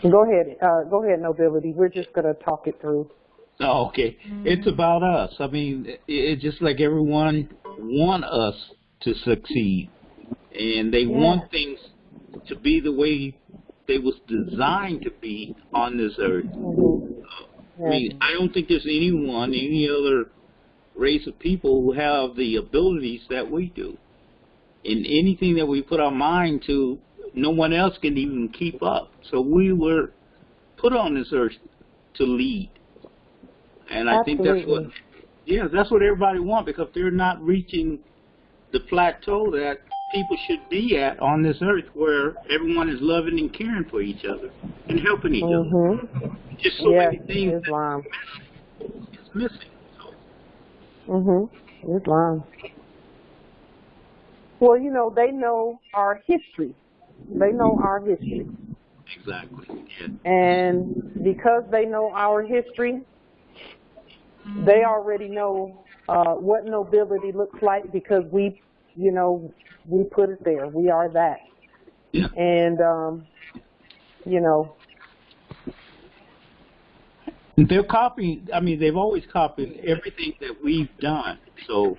Go ahead, Nobility. We're just going to talk it through. Oh, okay. It's about us. I mean, it's just like everyone want us to succeed, and they want things to be the way they was designed to be on this earth. I mean, I don't think there's anyone, any other race of people who have the abilities that we do. And anything that we put our mind to, no one else can even keep up. So we were put on this earth to lead. And I think that's what everybody wants, because they're not reaching the plateau that people should be at on this earth, where everyone is loving and caring for each other and helping each other. Just so many things Islam. It's missing. So. Islam. Well, you know, they know our history. They know our history. Exactly. Yeah. And because they know our history, they already know what nobility looks like, because we, you know, we put it there. We are that. Yeah. And, you know. They're copying, I mean, they've always copied everything that we've done. So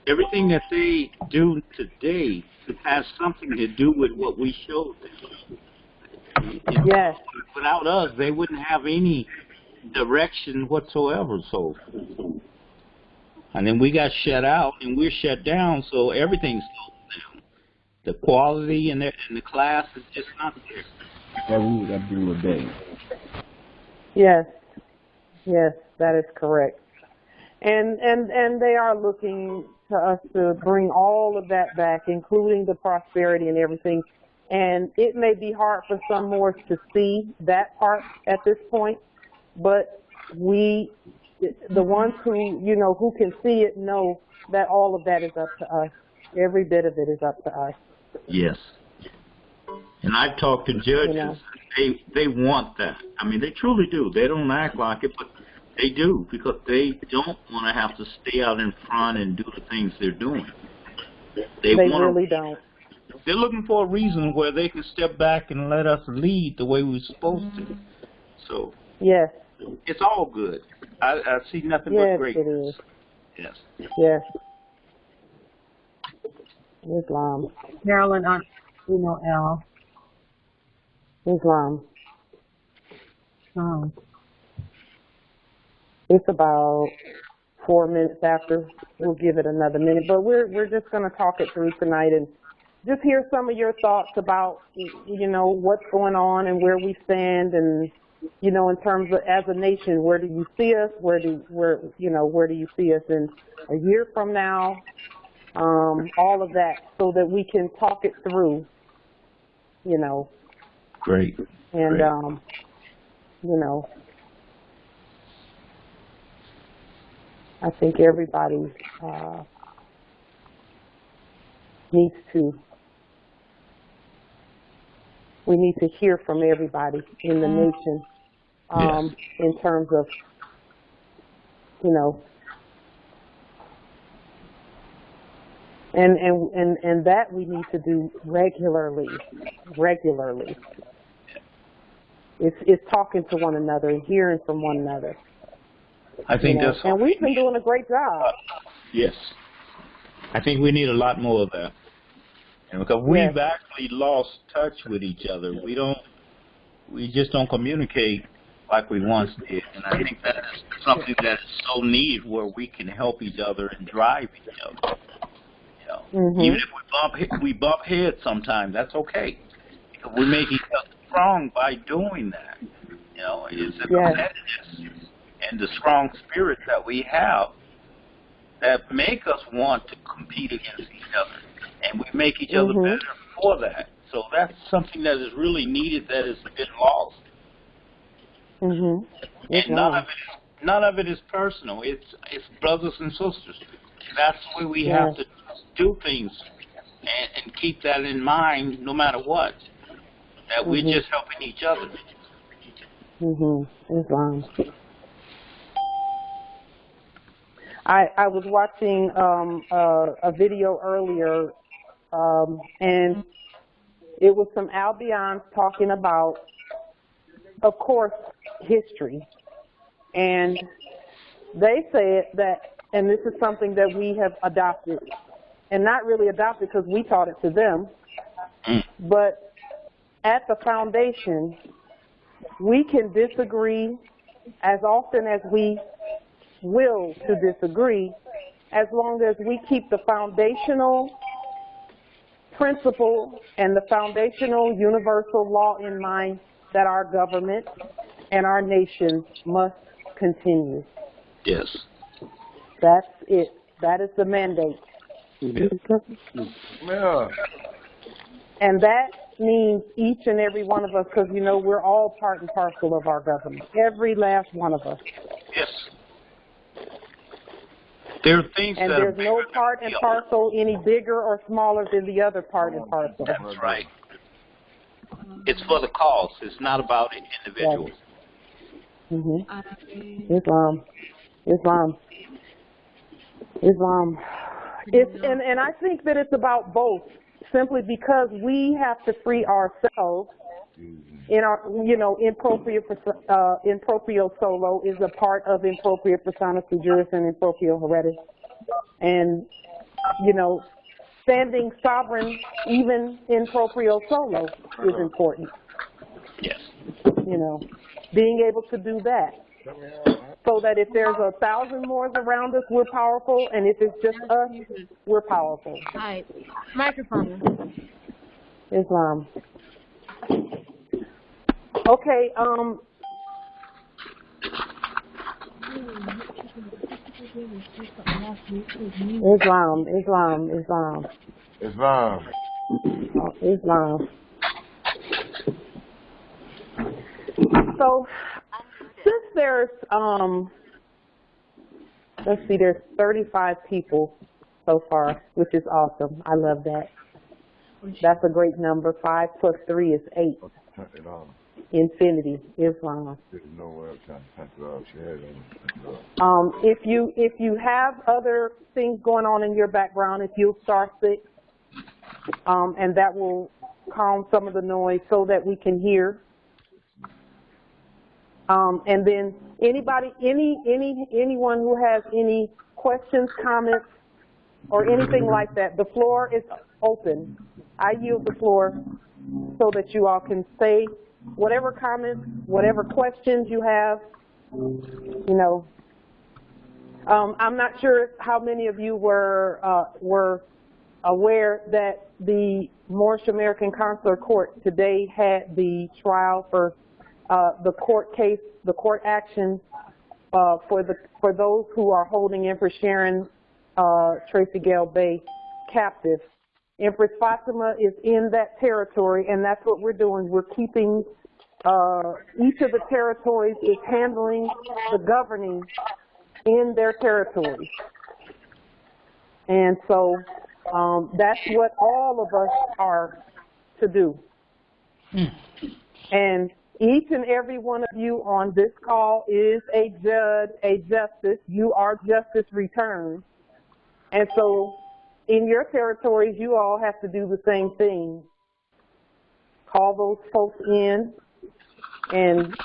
everything that they do today has something to do with what we showed them. Yes. Without us, they wouldn't have any direction whatsoever. So, and then we got shut out and we're shut down, so everything's slowed down. The quality in the class is just not there. That we got to do a day. Yes. Yes, that is correct. And they are looking to us to bring all of that back, including the prosperity and everything. And it may be hard for some more to see that part at this point, but we, the ones who, you know, who can see it, know that all of that is up to us. Every bit of it is up to us. Yes. And I've talked to judges. You know, they want that. I mean, they truly do. They don't act like it, but they do, because they don't want to have to stay out in front and do the things they're doing. They really don't. They're looking for a reason where they can step back and let us lead the way we're supposed to. So yes, it's all good. I see nothing but greatness. Yes, it is. Yes. Yes. Islam. Carolyn, L. Islam. Oh. It's about 4 minutes after. We'll give it another minute, but we're just going to talk it through tonight and just hear some of your thoughts about, you know, what's going on and where we stand, and, you know, in terms of as a nation, where do you see us? Where do you see us in a year from now? All of that, so that we can talk it through. You know. Great. And you know, I think everybody needs to. We need to hear from everybody in the nation, in terms of, you know, and that we need to do regularly. It's talking to one another and hearing from one another. I think that's. And we've been doing a great job. Yes. I think we need a lot more of that. And because we've actually lost touch with each other. We just don't communicate like we once did. And I think that is something that is so needed, where we can help each other and drive each other. You know, even if we bump heads sometimes, that's okay. Because we make each other strong by doing that. You know, it's a competitiveness and the strong spirit that we have that make us want to compete against each other. And we make each other better for that. So that's something that is really needed, that has been lost. And none of it is personal. It's brothers and sisters. That's the way we have to do things, and keep that in mind no matter what, that we're just helping each other. Islam. I was watching a video earlier, and it was some Albions talking about of course, history. And they said that, and this is something that we have adopted, and not really adopted because we taught it to them, but at the foundation, we can disagree as often as we will to disagree, as long as we keep the foundational principle and the foundational universal law in mind that our government and our nation must continue. Yes. That's it. That is the mandate. Yeah. And that means each and every one of us, because, you know, we're all part and parcel of our government. Every last one of us. Yes. There are things and that there's no part and parcel any bigger or smaller than the other part and parcel. That's right. It's for the cause. It's not about individuals. Yes. Mm-hmm. Islam. And I think that it's about both, simply because we have to free ourselves in our, you know, improprio solo is a part of improprio persona sui juris and improprio heredis. And, you know, standing sovereign even in proprio solo is important. Yes. You know, being able to do that. So that if there's 1,000 more around us, we're powerful, and if it's just us, we're powerful. Hi. Microphone. Islam. Okay, Islam. So, since there's, let's see, there's 35 people so far, which is awesome. I love that. That's a great number. 5 plus 3 is 8. Infinity, Islam. If you have other things going on in your background, if you'll star 6, and that will calm some of the noise so that we can hear. And then anyone who has any questions, comments, or anything like that, the floor is open. I yield the floor so that you all can say whatever comments, whatever questions you have. You know, I'm not sure how many of you were aware that the Moorish American Consular Court today had the trial for the court case, the court action for those who are holding Empress Sharon Tracy Gale Bay captive. Empress Fatima is in that territory, and that's what we're doing. We're keeping each of the territories is handling the governing in their territories, and so that's what all of us are to do. And each and every one of you on this call is a judge, a justice. You are justice returned. And so in your territories, you all have to do the same thing. Call those folks in and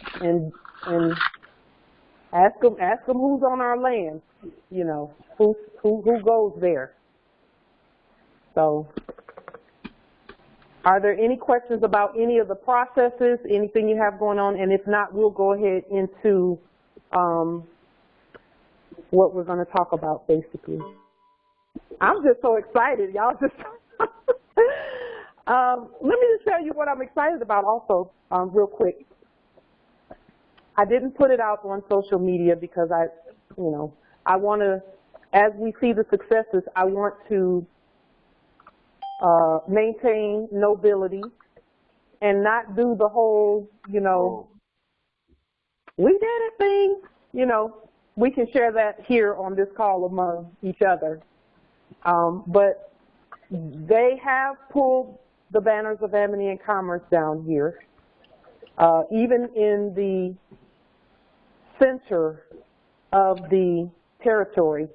ask them who's on our land, you know, who goes there. So, are there any questions about any of the processes, anything you have going on? And if not, we'll go ahead into what we're going to talk about, basically. I'm just so excited, y'all. Just let me just tell you what I'm excited about also, real quick. I didn't put it out on social media because I want to, as we see the successes, I want to maintain nobility and not do the whole, you know, we did it thing. You know, we can share that here on this call among each other. But they have pulled the banners of amity and commerce down here, even in the center of the territory,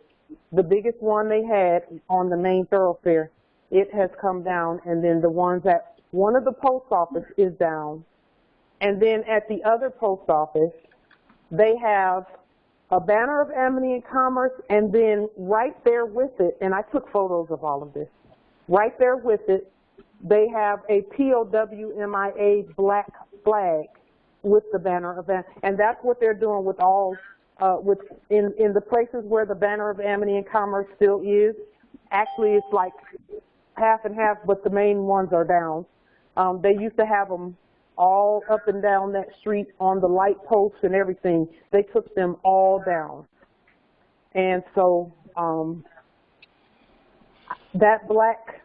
the biggest one they had on the main thoroughfare. It has come down, and then the ones at one of the post office is down, And then at the other post office, they have a banner of amity and commerce, and then right there with it, and I took photos of all of this, right there with it, they have a POWMIA black flag with the banner of amity, and that's what they're doing with all, in the places where the banner of amity and commerce still is. Actually, it's like half and half, but the main ones are down. They used to have them all up and down that street on the light posts and everything. They took them all down. And so that black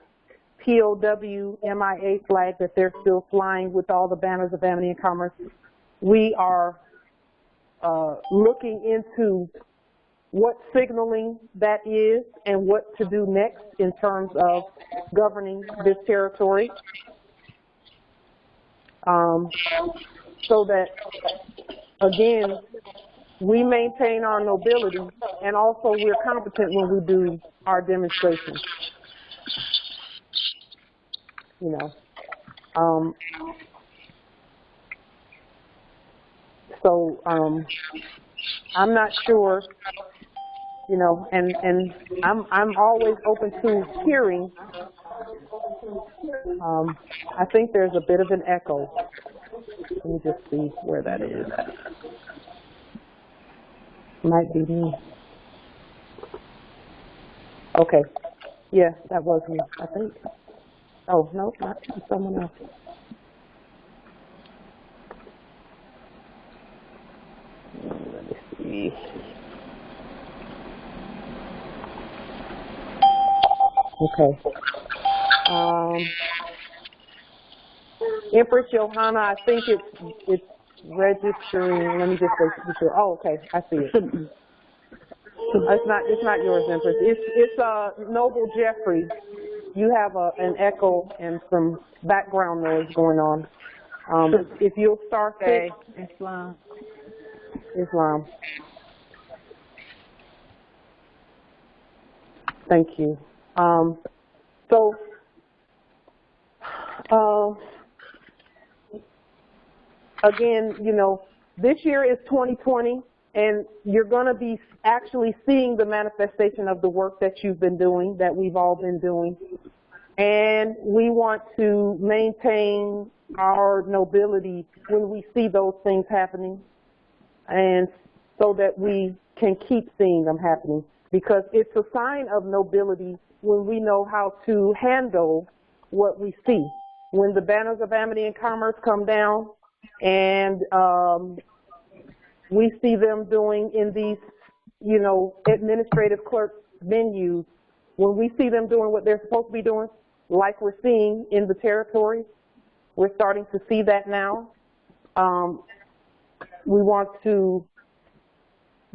POWMIA flag that they're still flying with all the banners of amity and commerce, we are looking into what signaling that is and what to do next in terms of governing this territory. So that, again, we maintain our nobility, and also we're competent when we do our demonstrations. You know, I'm not sure, you know, and I'm always open to hearing. I think there's a bit of an echo. Let me just see where that is. Might be me. Okay. Yeah, that was me, I think. Oh, no, not someone else. Let me see. Okay. Empress Johanna, I think it's registering. Let me just be sure. Oh, okay, I see it. It's not yours, Empress. It's Noble Jeffrey. You have an echo and some background noise going on. If you'll start there. Islam. Thank you. Again, you know, this year is 2020, and you're going to be actually seeing the manifestation of the work that you've been doing, that we've all been doing. And we want to maintain our nobility when we see those things happening, and so that we can keep seeing them happening. Because it's a sign of nobility when we know how to handle what we see. When the banners of amity and commerce come down, and we see them doing in these, you know, administrative clerk menus, when we see them doing what they're supposed to be doing, like we're seeing in the territory, we're starting to see that now. We want to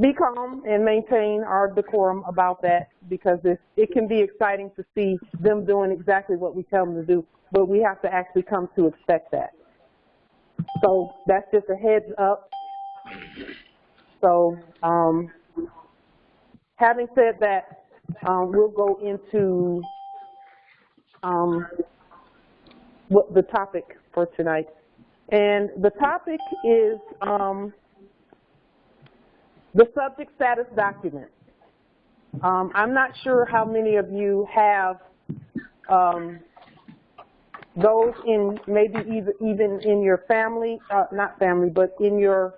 be calm and maintain our decorum about that, because it can be exciting to see them doing exactly what we tell them to do, but we have to actually come to expect that. So that's just a heads up. So having said that, we'll go into what the topic for tonight. And the topic is the subject status document. I'm not sure how many of you have those in maybe even in your family, not family, but in your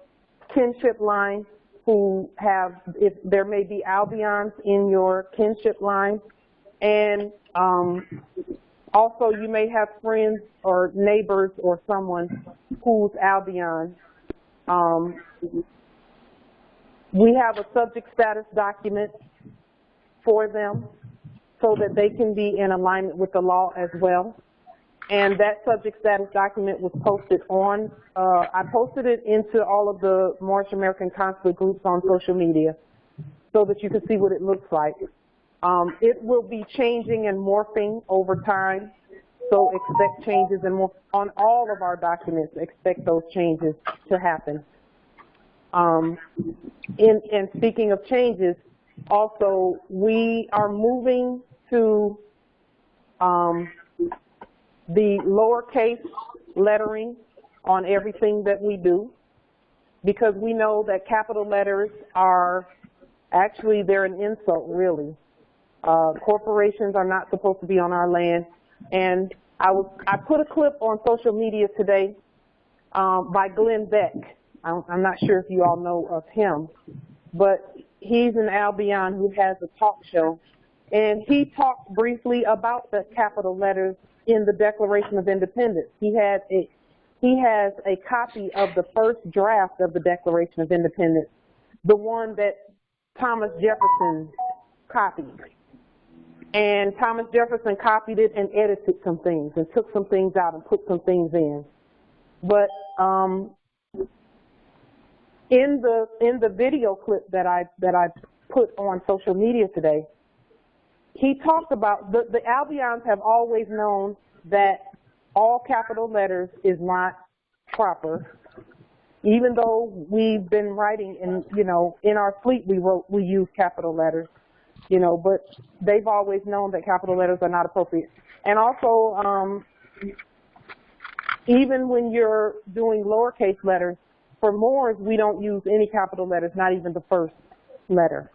kinship line, who have, if there may be Albions in your kinship line. And also you may have friends or neighbors or someone who's Albion. We have a subject status document for them so that they can be in alignment with the law as well. And that subject status document was posted on, I posted it into all of the Marsh American Consulate groups on social media so that you can see what it looks like. It will be changing and morphing over time, so expect changes and more on all of our documents. Expect those changes to happen. And speaking of changes, also we are moving to the lowercase lettering on everything that we do, because we know that capital letters are actually, they're an insult, really. Corporations are not supposed to be on our land. And I put a clip on social media today by Glenn Beck. I'm not sure if you all know of him, but he's an Albion who has a talk show. And he talked briefly about the capital letters in the Declaration of Independence. He has a copy of the first draft of the Declaration of Independence, the one that Thomas Jefferson copied. And Thomas Jefferson copied it and edited some things and took some things out and put some things in. But in the video clip that I put on social media today, he talked about the Albions have always known that all capital letters is not proper. Even though we've been writing in our fleet we use capital letters, but they've always known that capital letters are not appropriate. And also, even when you're doing lowercase letters, for Moors, we don't use any capital letters, not even the first letter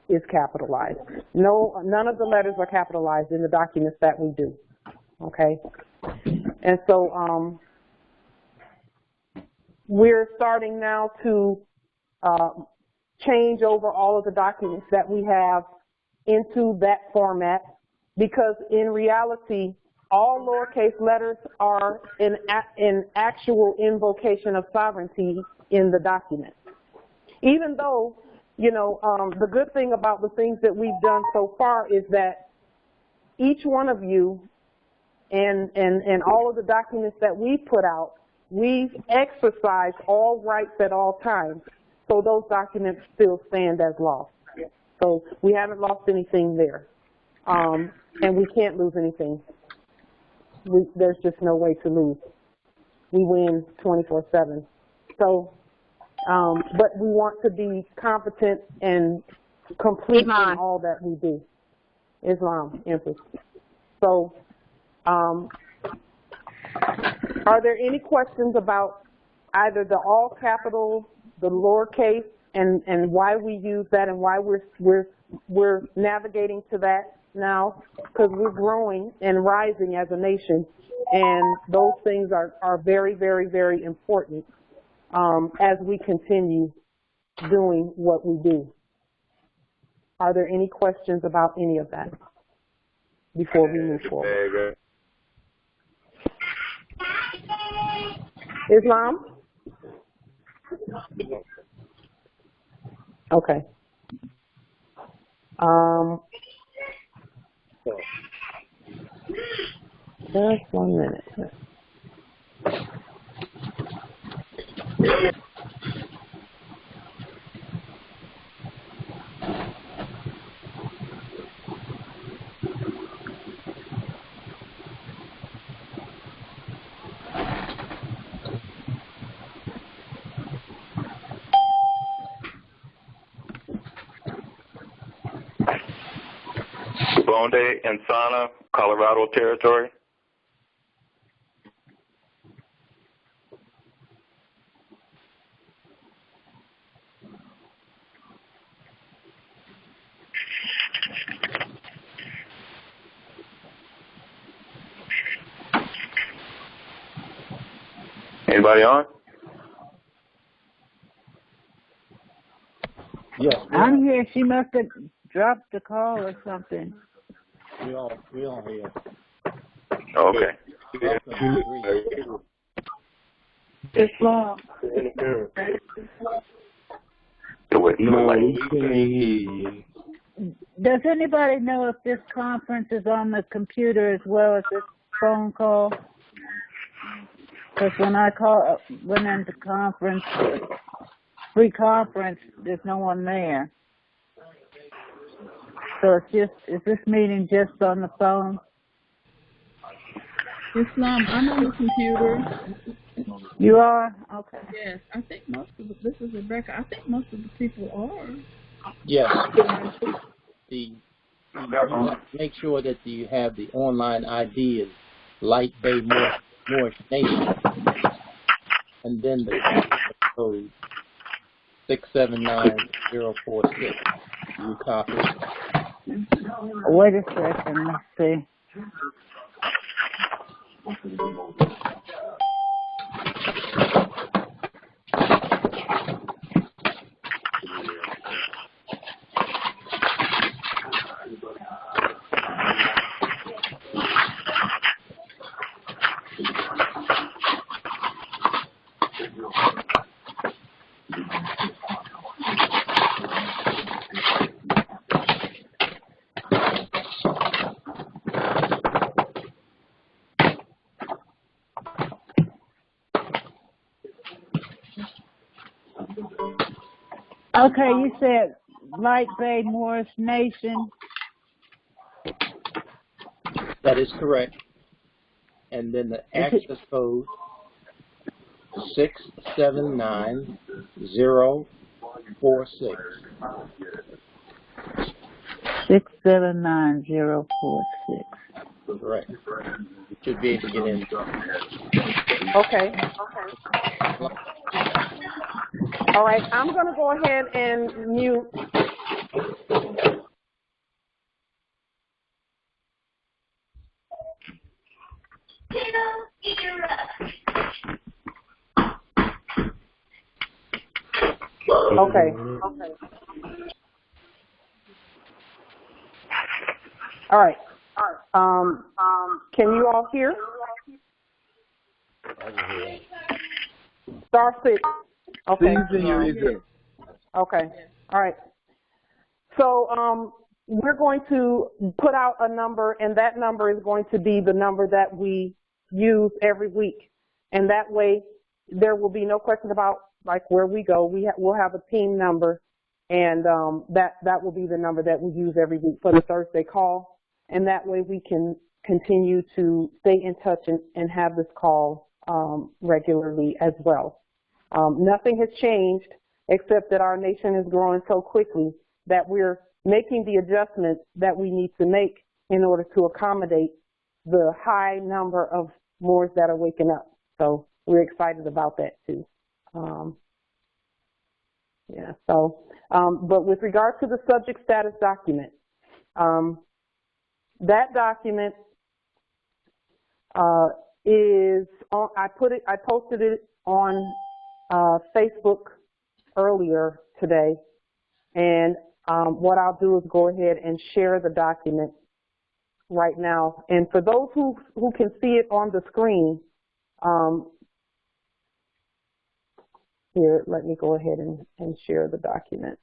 is capitalized. No, none of the letters are capitalized in the documents that we do, okay? And so we're starting now to change over all of the documents that we have into that format, because in reality, all lowercase letters are an actual invocation of sovereignty in the document. Even though, the good thing about the things that we've done so far is that each one of you and all of the documents that we put out, we've exercised all rights at all times. So those documents still stand as law. So we haven't lost anything there. And we can't lose anything. There's just no way to lose. We win 24/7. So, but we want to be competent and complete in all that we do. Islam, emphasis. So, are there any questions about either the all capital, the lowercase, and why we use that, and why we're navigating to that now? Because we're growing and rising as a nation, and those things are very, very, very important as we continue doing what we do. Are there any questions about any of that before we move forward? Islam? Okay. Just 1 minute. Bonde and Sana, Colorado Territory. Anybody on? Yeah. I'm here. She must have dropped the call or something. We all here. Okay. Islam. Does anybody know if this conference is on the computer as well as this phone call? Because when I went into conference, free conference, there's no one there. So is this meeting just on the phone? Islam, I'm on the computer. You are? Okay. Yes, I think most of this is Rebecca. I think most of the people are. Yes. Make sure that you have the online ID is Light Bay Moorish Nation. and then the access code 679046. You copy. Wait a second, let's see. Okay, you said Light Bay Moorish Nation. That is correct. And then the access code 679046. 679046. Correct. You should be able to get in. Okay. All right, I'm going to go ahead and mute. Okay. All right. Can you all hear? Star 6. Okay. Okay. All right. So we're going to put out a number, and that number is going to be the number that we use every week. And that way there will be no question about like where we go. We'll have a team number, and that will be the number that we use every week for the Thursday call. And that way we can continue to stay in touch and have this call regularly as well. Nothing has changed except that our nation is growing so quickly that we're making the adjustments that we need to make in order to accommodate the high number of Moors that are waking up. So we're excited about that too. But with regard to the subject status document, that document is on, I posted it on Facebook earlier today, and what I'll do is go ahead and share the document right now. And for those who can see it on the screen, here, let me go ahead and share the document.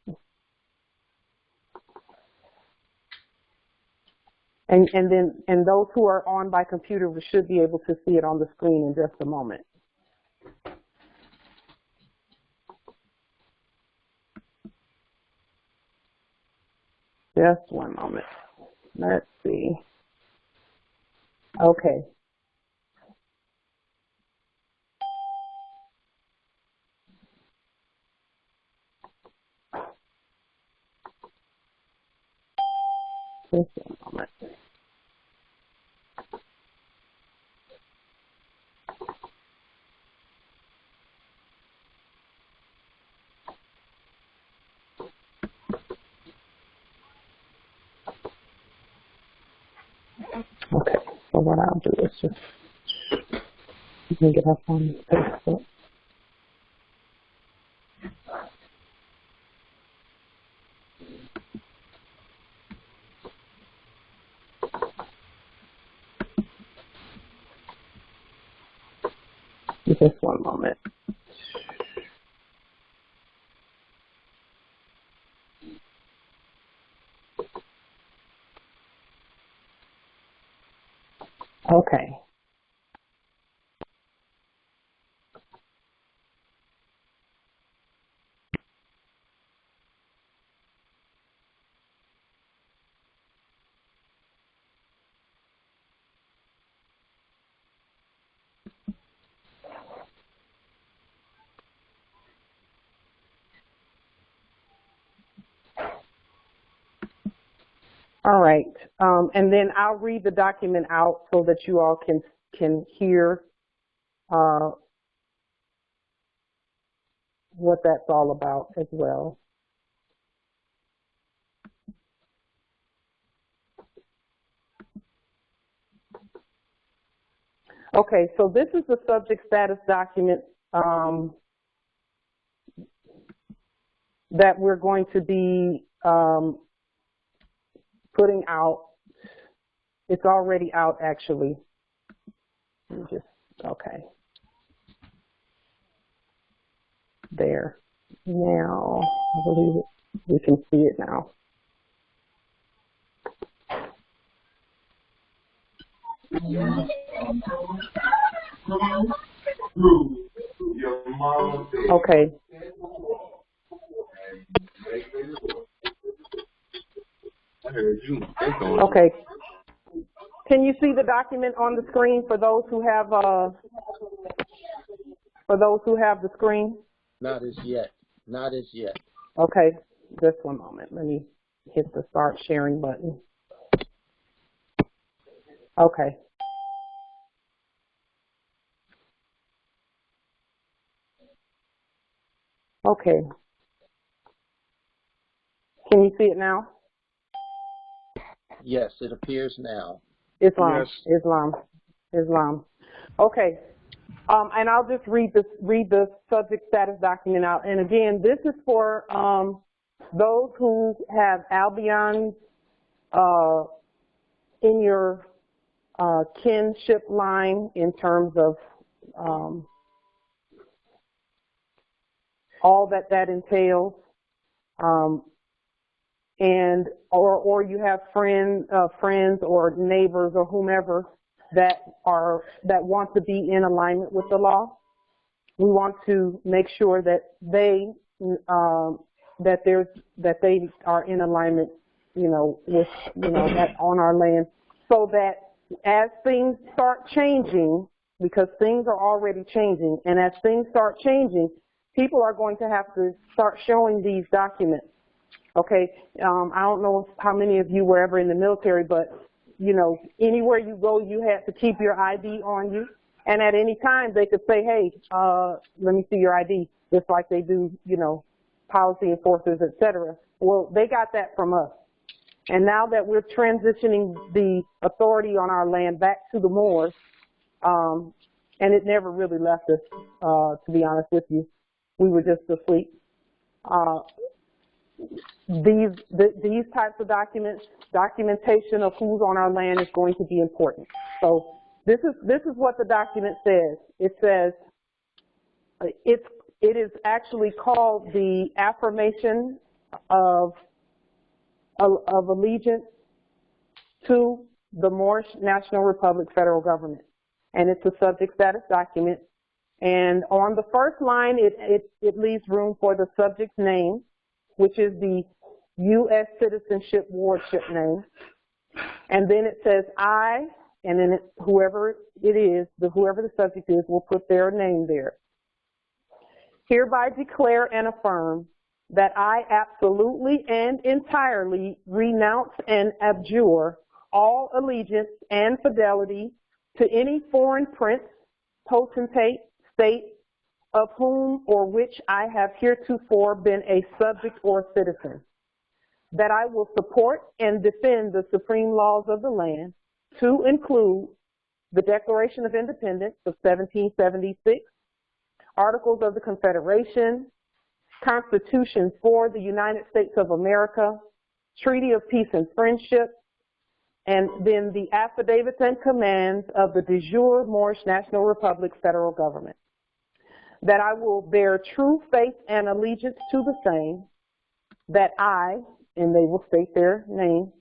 And those who are on by computer should be able to see it on the screen in just a moment. Just one moment. Let's see. Okay. Just one moment. Okay, so what I'll do is just bring it up on Facebook. Just one moment. Okay. All right, and then I'll read the document out so that you all can hear what that's all about as well. Okay, so this is the subject status document that we're going to be putting out. It's already out, actually. Okay. There. Now, I believe we can see it now. Okay. Okay. Can you see the document on the screen for those who have the screen? Not as yet. Not as yet. Okay. Just one moment. Let me hit the start sharing button. Okay. Okay. Can you see it now? Yes, it appears now. Islam. Yes. Islam. Okay. And I'll just read the subject status document out. And again, this is for those who have Albions in your kinship line in terms of all that entails, and or you have friends or neighbors or whomever that want to be in alignment with the law. We want to make sure that they that they are in alignment, with that on our land, so that as things start changing, because things are already changing, and as things start changing, people are going to have to start showing these documents. Okay, I don't know how many of you were ever in the military, but anywhere you go, you had to keep your ID on you, and at any time they could say, "Hey, let me see your ID," just like they do, policy enforcers, etc. Well, they got that from us, and now that we're transitioning the authority on our land back to the Moors, and it never really left us, to be honest with you, we were just asleep. These types of documentation of who's on our land is going to be important. So this is what the document says. It says it is actually called the affirmation of allegiance to the Moorish National Republic federal government, and it's a subject status document. And on the first line, it leaves room for the subject's name, which is the U.S. citizenship wardship name. And then it says I, and then whoever the subject is will put their name there. Hereby declare and affirm that I absolutely and entirely renounce and abjure all allegiance and fidelity to any foreign prince, potentate, state, of whom or which I have heretofore been a subject or citizen, that I will support and defend the supreme laws of the land, to include the Declaration of Independence of 1776, Articles of the Confederation, Constitution for the United States of America, Treaty of Peace and Friendship, and then the affidavits and commands of the de jure Moorish National Republic federal government. That I will bear true faith and allegiance to the same, that I, and they will state their name,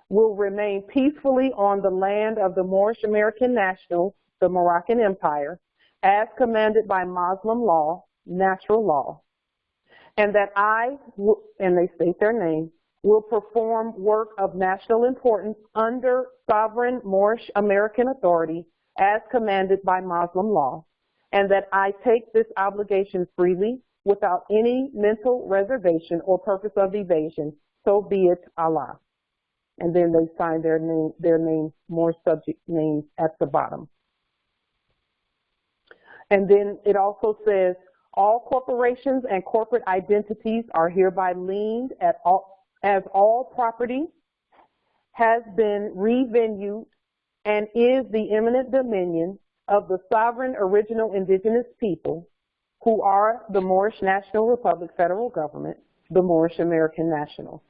will remain peacefully on the land of the Moorish American nationals, the Moroccan Empire, as commanded by Muslim law, natural law, and that I, and they state their name, will perform work of national importance under sovereign Moorish American authority as commanded by Muslim law, and that I take this obligation freely without any mental reservation or purpose of evasion, so be it, Allah. And then they sign their name, more subject names at the bottom. And then it also says, All corporations and corporate identities are hereby liened as all property has been revenued and is the eminent dominion of the sovereign original indigenous people who are the Moorish National Republic federal government, the Moorish American Nationals.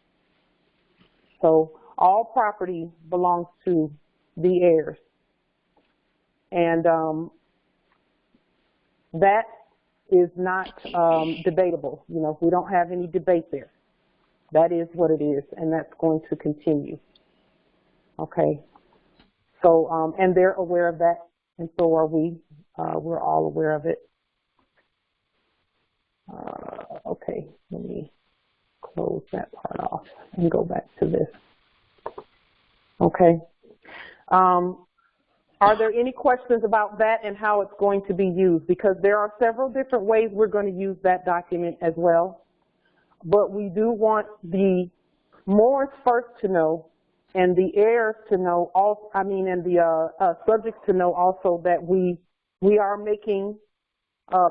So all property belongs to the heirs. And that is not debatable. You know, we don't have any debate there. That is what it is, and that's going to continue. Okay. So, and they're aware of that, and so are we. We're all aware of it. Okay, let me close that part off and go back to this. Okay. Are there any questions about that and how it's going to be used? Because there are several different ways we're going to use that document as well. But we do want the Moors first to know, and the heirs to know, and the subjects to know also that we are making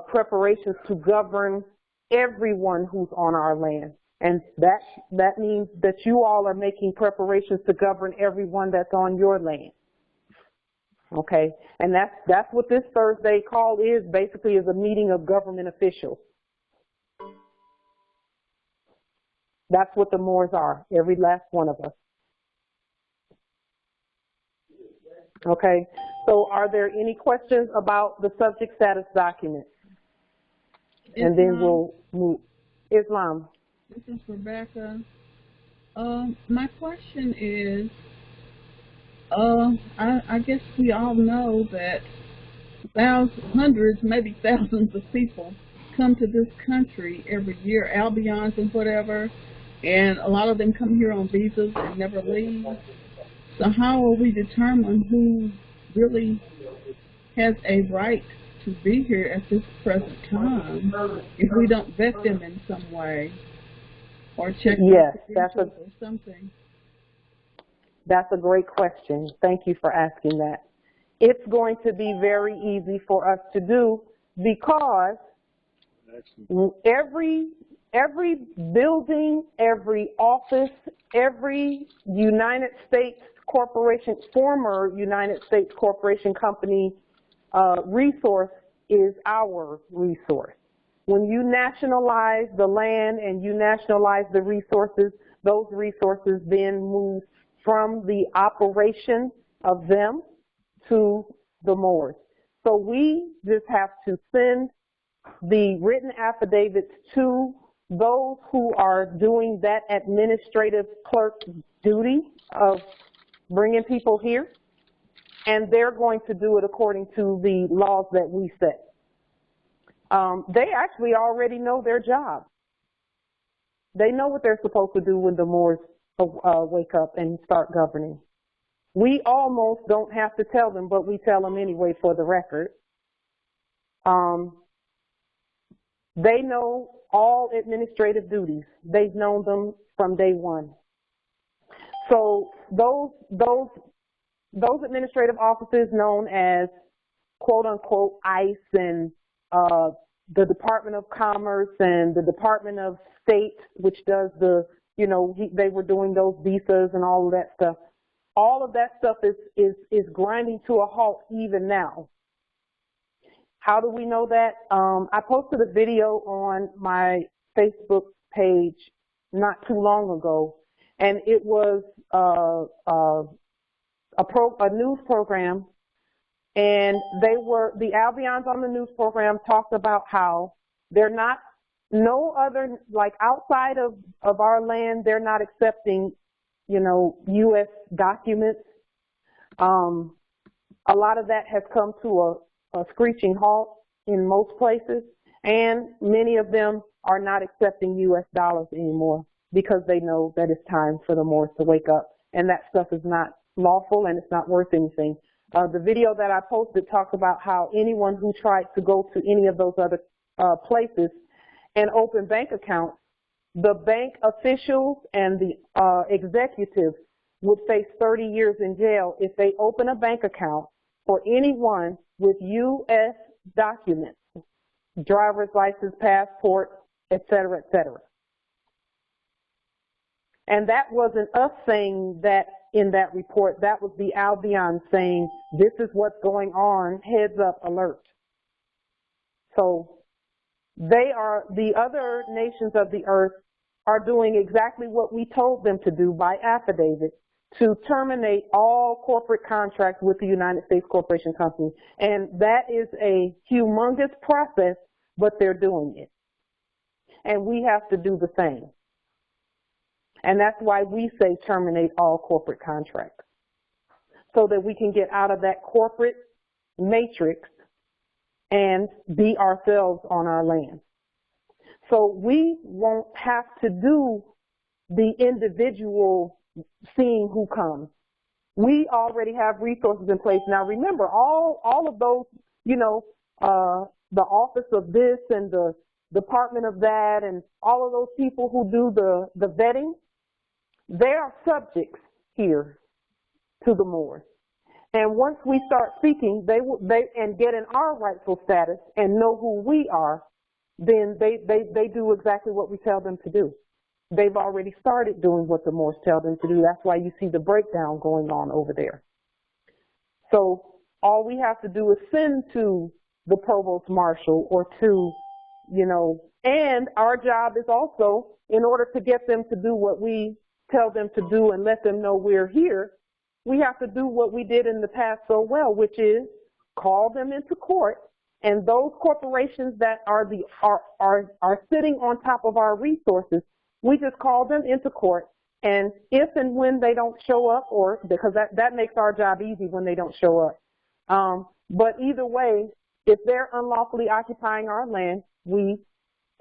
preparations to govern everyone who's on our land. And that means that you all are making preparations to govern everyone that's on your land. Okay, and that's what this Thursday call is, basically, is a meeting of government officials. That's what the Moors are, every last one of us. Okay, so are there any questions about the subject status document? And then we'll move. Islam. This is Rebecca. My question is, I guess we all know that hundreds, maybe thousands of people come to this country every year, Albions and whatever, and a lot of them come here on visas and never leave. So how will we determine who really has a right to be here at this present time if we don't vet them in some way or check their credentials or something? That's a great question. Thank you for asking that. It's going to be very easy for us to do because every building, every office, every United States corporation, former United States corporation company resource is our resource. When you nationalize the land and you nationalize the resources, those resources then move from the operation of them to the Moors. So we just have to send the written affidavits to those who are doing that administrative clerk duty of bringing people here, and they're going to do it according to the laws that we set. They actually already know their job. They know what they're supposed to do when the Moors wake up and start governing. We almost don't have to tell them, but we tell them anyway for the record. They know all administrative duties. They've known them from day one. So those administrative offices known as quote unquote ICE and the Department of Commerce and the Department of State, which does the, they were doing those visas and all of that stuff. All of that stuff is grinding to a halt even now. How do we know that? I posted a video on my Facebook page not too long ago, and it was a news program, and the Albions on the news program talked about how they're not, no other, like outside of our land, they're not accepting, U.S. documents. A lot of that has come to a screeching halt in most places, and many of them are not accepting U.S. dollars anymore because they know that it's time for the Moors to wake up, and that stuff is not lawful and it's not worth anything. The video that I posted talks about how anyone who tried to go to any of those other places and open bank accounts, the bank officials and the executives would face 30 years in jail if they open a bank account for anyone with U.S. documents. driver's license, passport, et cetera, et cetera. And that wasn't us saying that in that report. That was the Albion saying, this is what's going on, heads up, alert. So they are, the other nations of the earth are doing exactly what we told them to do by affidavit, to terminate all corporate contracts with the United States Corporation Company. And that is a humongous process, but they're doing it. And we have to do the same. And that's why we say terminate all corporate contracts, so that we can get out of that corporate matrix and be ourselves on our land. So we won't have to do the individual seeing who comes. We already have resources in place. Now remember, all of those, you know, the office of this and the department of that and all of those people who do the vetting, they are subjects here to the Moors. And once we start speaking, they and get in our rightful status and know who we are, then they do exactly what we tell them to do. They've already started doing what the Moors tell them to do. That's why you see the breakdown going on over there. So all we have to do is send to the provost marshal or to, you know, and our job is also, in order to get them to do what we tell them to do and let them know we're here, we have to do what we did in the past so well, which is call them into court. And those corporations that are sitting on top of our resources, we just call them into court. And if and when they don't show up, or because that makes our job easy when they don't show up. But either way, if they're unlawfully occupying our land, we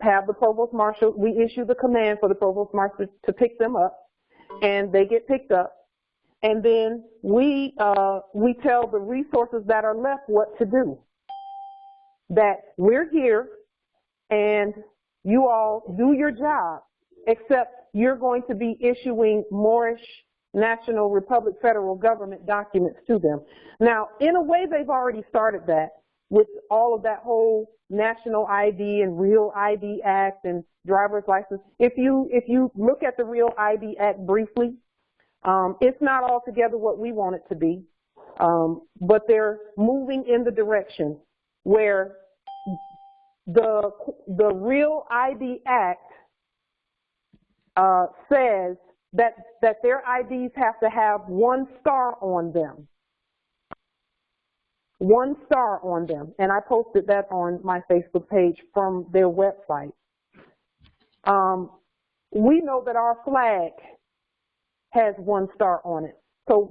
have the provost marshal, we issue the command for the provost marshal to pick them up, and they get picked up. And then we tell the resources that are left what to do. That we're here and you all do your job, except you're going to be issuing Moorish National Republic federal government documents to them. Now, in a way, they've already started that with all of that whole National ID and Real ID Act and driver's license. If you look at the Real ID Act briefly, it's not altogether what we want it to be, but they're moving in the direction where the Real ID Act says that their IDs have to have 1 star on them. 1 star on them. And I posted that on my Facebook page from their website. We know that our flag has 1 star on it. So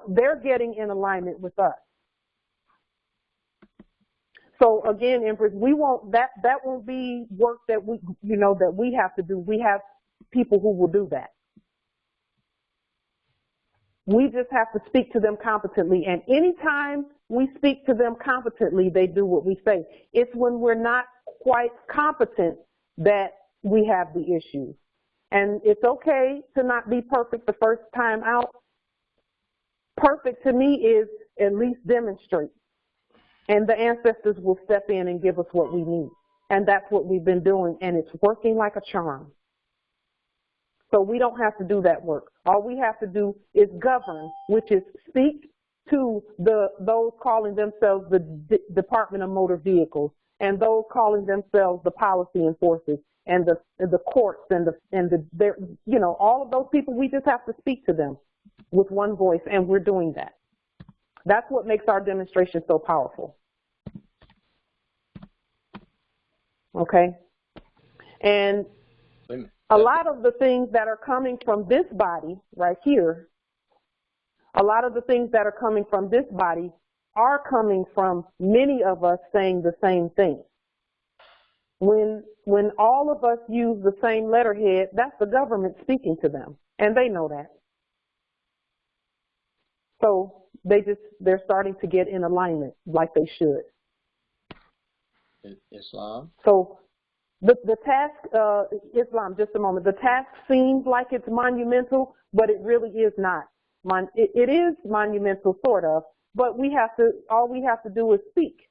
they're getting in alignment with us. So again, Empress, that won't be work that we have to do. We have people who will do that. We just have to speak to them competently. And anytime we speak to them competently, they do what we say. It's when we're not quite competent that we have the issue. And it's okay to not be perfect the first time out. Perfect to me is at least demonstrate. And the ancestors will step in and give us what we need. And that's what we've been doing, and it's working like a charm. So we don't have to do that work. All we have to do is govern, which is speak to those calling themselves the Department of Motor Vehicles and those calling themselves the policy enforcers and the courts and all of those people. We just have to speak to them with one voice, and we're doing that. That's what makes our demonstration so powerful. Okay? And a lot of the things that are coming from this body right here, a lot of the things that are coming from this body are coming from many of us saying the same thing. When all of us use the same letterhead, that's the government speaking to them, and they know that. So they're starting to get in alignment like they should. Islam? So the task, Islam, just a moment. The task seems like it's monumental, but it really is not. It is monumental, sort of, but all we have to do is speak.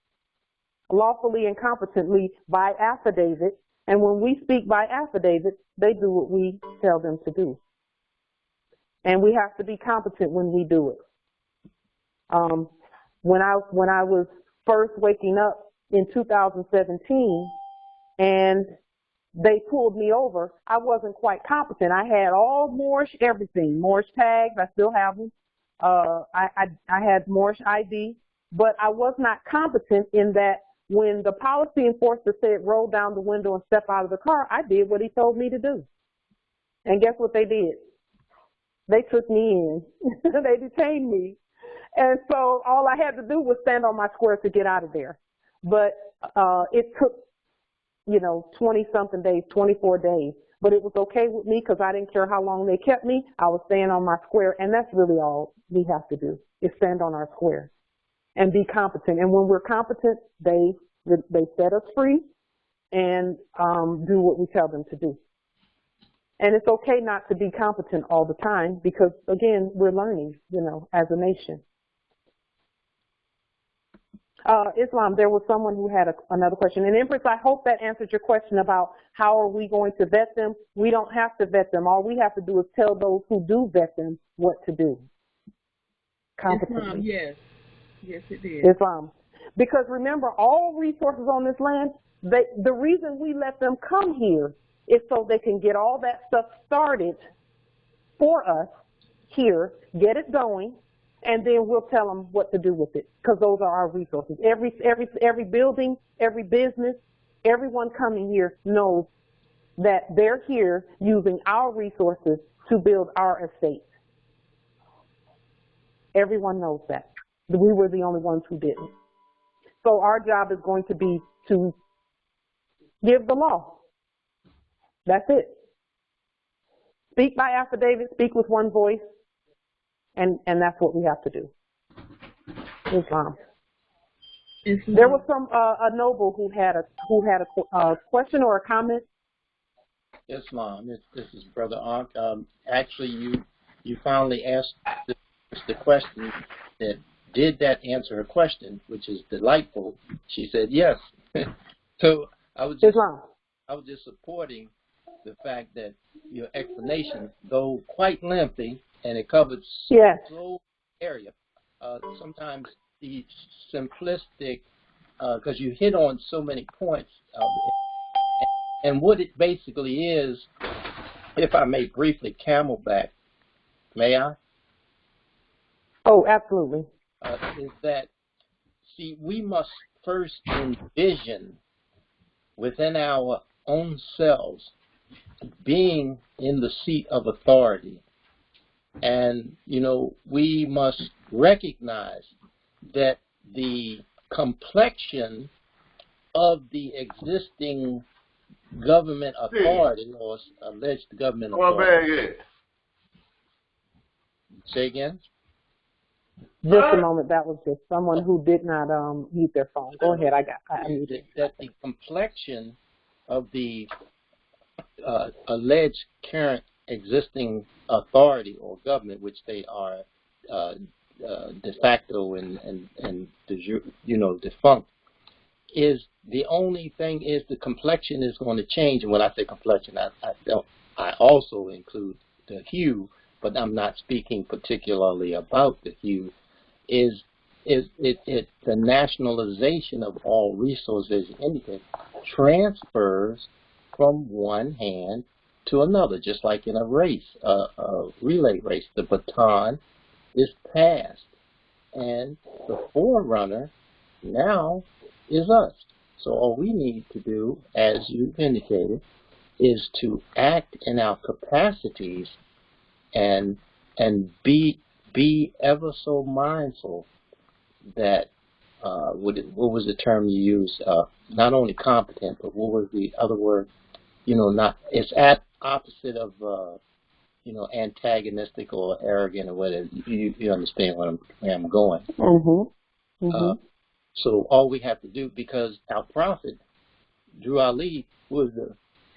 lawfully and competently by affidavit. And when we speak by affidavit, they do what we tell them to do. And we have to be competent when we do it. When I was first waking up in 2017 and they pulled me over, I wasn't quite competent. I had all Moorish everything, Moorish tags, I still have them. I had Moorish ID, but I was not competent in that when the policy enforcer said roll down the window and step out of the car, I did what he told me to do. And guess what they did? They took me in. They detained me. And so all I had to do was stand on my square to get out of there. But it took, 20-something days, 24 days. But it was okay with me because I didn't care how long they kept me. I was staying on my square, and that's really all we have to do is stand on our square and be competent. And when we're competent, they set us free and do what we tell them to do. And it's okay not to be competent all the time because, again, we're learning, as a nation. Islam, there was someone who had another question. And Empress, I hope that answered your question about how are we going to vet them. We don't have to vet them. All we have to do is tell those who do vet them what to do. Islam, yes. Yes, it is. Islam. Because remember, all resources on this land, the reason we let them come here is so they can get all that stuff started for us here, get it going, and then we'll tell them what to do with it, because those are our resources. Every building, every business, everyone coming here knows that they're here using our resources to build our estate. Everyone knows that. We were the only ones who didn't. So our job is going to be to give the law. That's it. Speak by affidavit, speak with one voice, and that's what we have to do. Islam. There was a noble who had a question or a comment. Islam. This is Brother Ankh. Actually, you finally asked the question that did that answer her question, which is delightful. She said yes. So I was just supporting the fact that your explanation, though quite lengthy, and it covered so area. Sometimes the simplistic, because you hit on so many points, and what it basically is, if I may briefly camelback, may I? Oh, absolutely. Is that, see, we must first envision within our own selves being in the seat of authority. And, we must recognize that the complexion of the existing government authority or alleged government authority. Say again? Just a moment. That was just someone who did not mute their phone. Go ahead. I muted. That the complexion of the alleged current existing authority or government, which they are de facto and defunct, is the only thing is the complexion is going to change. And when I say complexion, I also include the hue, but I'm not speaking particularly about the hue. Is the nationalization of all resources transfers from one hand to another, just like in a race, a relay race. The baton is passed, and the forerunner now is us. So all we need to do, as you indicated, is to act in our capacities and be ever so mindful that what was the term you used? Not only competent, but what was the other word? It's opposite of antagonistic or arrogant or whatever. You understand where I'm going. Mm-hmm. Mm-hmm. So all we have to do, because our prophet Drew Ali was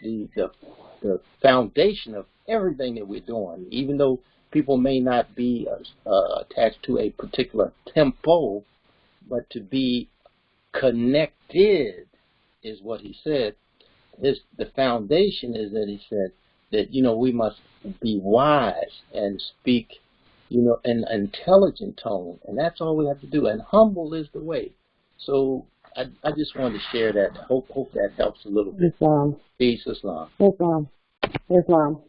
the foundation of everything that we're doing, even though people may not be attached to a particular tempo, but to be connected is what he said. The foundation is that he said that, we must be wise and speak, in an intelligent tone. And that's all we have to do. And humble is the way. So I just wanted to share that. Hope that helps a little bit. Islam. Peace, Islam. Islam. Islam.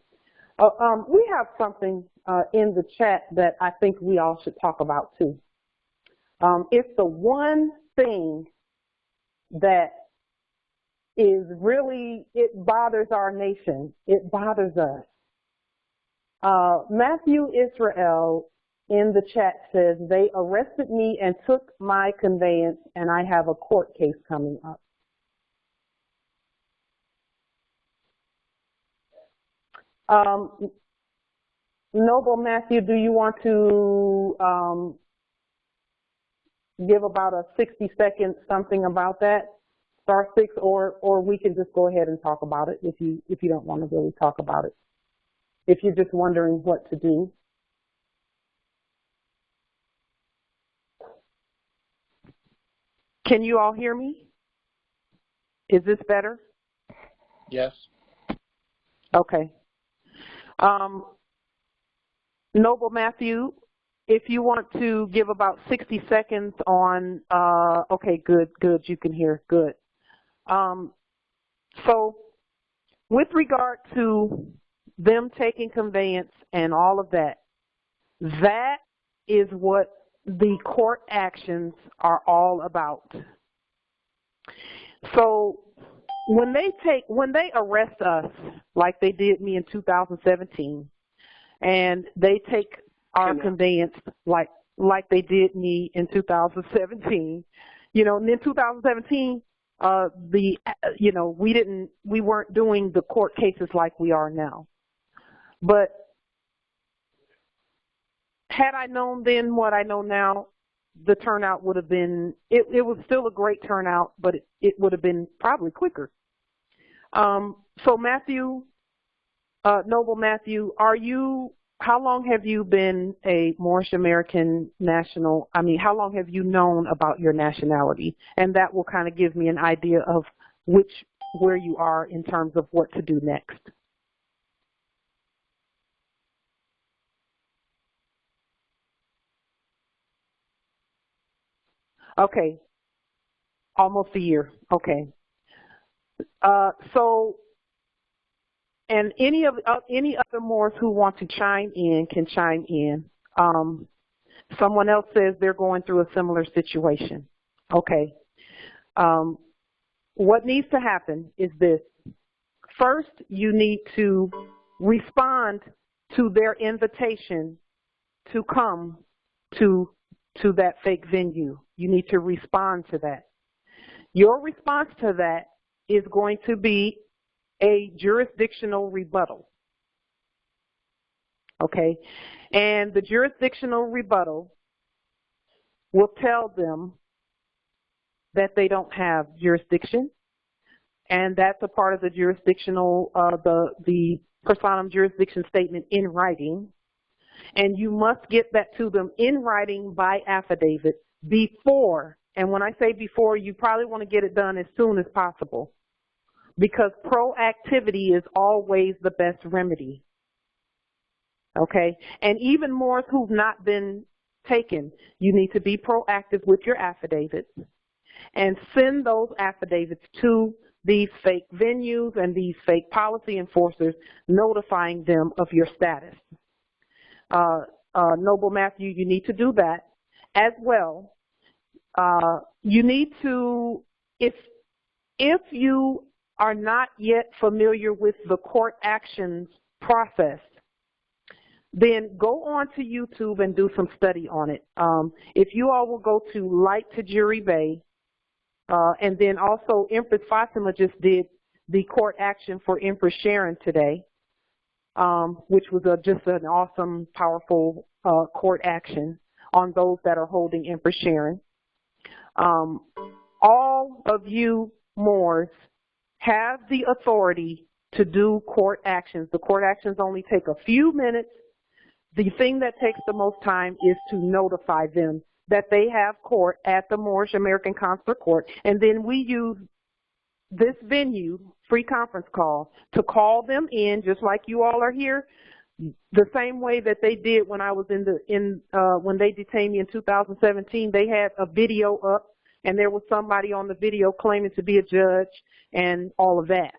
We have something in the chat that I think we all should talk about too. It's the one thing that is really, it bothers our nation. It bothers us. Matthew Israel in the chat says, they arrested me and took my conveyance, and I have a court case coming up. Noble Matthew, do you want to give about a 60-second something about that? Star 6, or we can just go ahead and talk about it if you don't want to really talk about it. If you're just wondering what to do. Can you all hear me? Is this better? Yes. Okay. Noble Matthew, if you want to give about 60 seconds on, okay, good, you can hear, good. So with regard to them taking conveyance and all of that, that is what the court actions are all about. So when they arrest us, like they did me in 2017, and they take our conveyance like they did me in 2017, and in 2017, we weren't doing the court cases like we are now. But had I known then what I know now, the turnout would have been, it was still a great turnout, but it would have been probably quicker. So Matthew, Noble Matthew, how long have you been a Moorish American national? I mean, how long have you known about your nationality? And that will kind of give me an idea of where you are in terms of what to do next. Okay, almost a year. Okay. And any other Moors who want to chime in can chime in. Someone else says they're going through a similar situation. Okay. What needs to happen is this. First, you need to respond to their invitation to come to that fake venue. You need to respond to that. Your response to that is going to be a jurisdictional rebuttal. Okay? And the jurisdictional rebuttal will tell them that they don't have jurisdiction, and that's a part of the jurisdictional, the personam jurisdiction statement in writing, and you must get that to them in writing by affidavit before, and when I say before, you probably want to get it done as soon as possible, because proactivity is always the best remedy. Okay? And even more who've not been taken, you need to be proactive with your affidavits and send those affidavits to these fake venues and these fake policy enforcers, notifying them of your status. Noble Matthew, you need to do that as well. You need to, if you are not yet familiar with the court actions process, then go on to YouTube and do some study on it. If you all will go to Light to Jury Bay, and then also Empress Fatima just did the court action for Empress Sharon today, which was just an awesome, powerful court action on those that are holding Empress Sharon. All of you Moors have the authority to do court actions. The court actions only take a few minutes. The thing that takes the most time is to notify them that they have court at the Moorish American Consulate Court, and then we use this venue, free conference call, to call them in, just like you all are here, the same way that they did when I was when they detained me in 2017. They had a video up, and there was somebody on the video claiming to be a judge and all of that.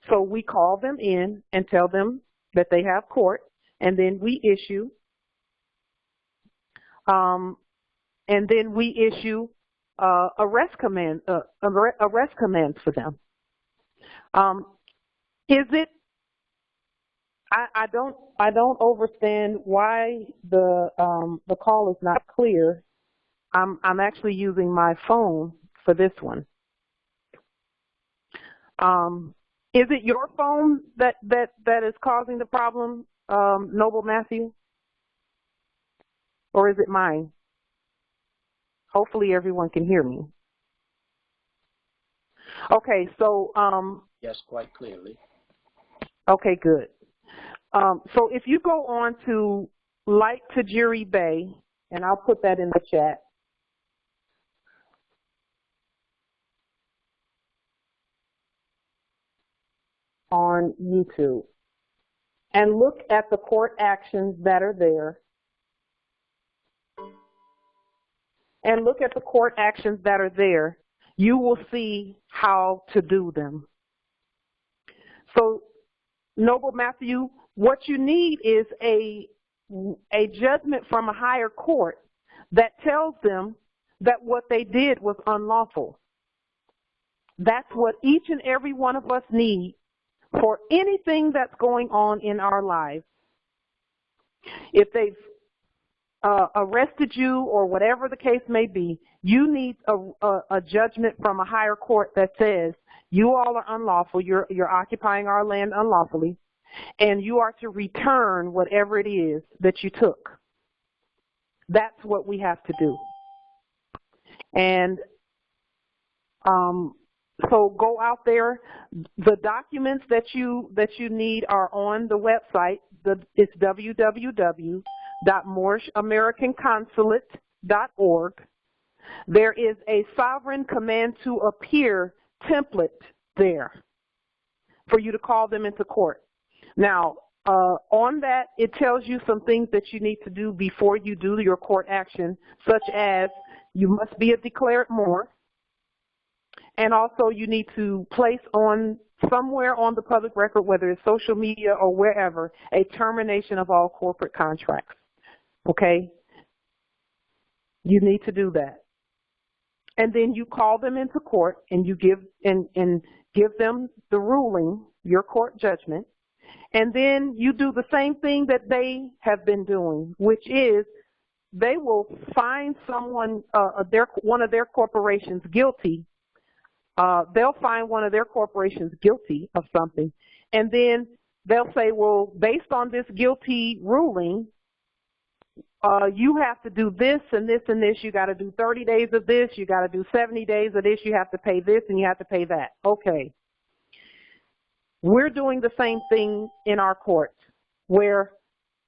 So we call them in and tell them that they have court, and then we issue arrest commands for them. I don't understand why the call is not clear. I'm actually using my phone for this one. Is it your phone that is causing the problem, Noble Matthew? Or is it mine? Hopefully everyone can hear me. Okay, so yes, quite clearly. Okay, good. So if you go on to Light Tajiri Bay, and I'll put that in the chat. On YouTube, and look at the court actions that are there. And look at the court actions that are there. You will see how to do them. So, Noble Matthew, what you need is a judgment from a higher court that tells them that what they did was unlawful. That's what each and every one of us need for anything that's going on in our lives. If they've arrested you or whatever the case may be, you need a judgment from a higher court that says you all are unlawful, you're occupying our land unlawfully, and you are to return whatever it is that you took. That's what we have to do. And so go out there. The documents that you need are on the website. It's www.moorishamericanconsulate.org. There is a sovereign command to appear template there for you to call them into court. Now, on that, it tells you some things that you need to do before you do your court action, such as you must be a declared Moor. And also you need to place on somewhere on the public record, whether it's social media or wherever, a termination of all corporate contracts. Okay? You need to do that. And then you call them into court and you give them the ruling, your court judgment. And then you do the same thing that they have been doing, which is they will find someone, one of their corporations guilty. They'll find one of their corporations guilty of something, and then they'll say, well, based on this guilty ruling, you have to do this and this and this. You got to do 30 days of this. You got to do 70 days of this. You have to pay this and you have to pay that. Okay. We're doing the same thing in our courts, where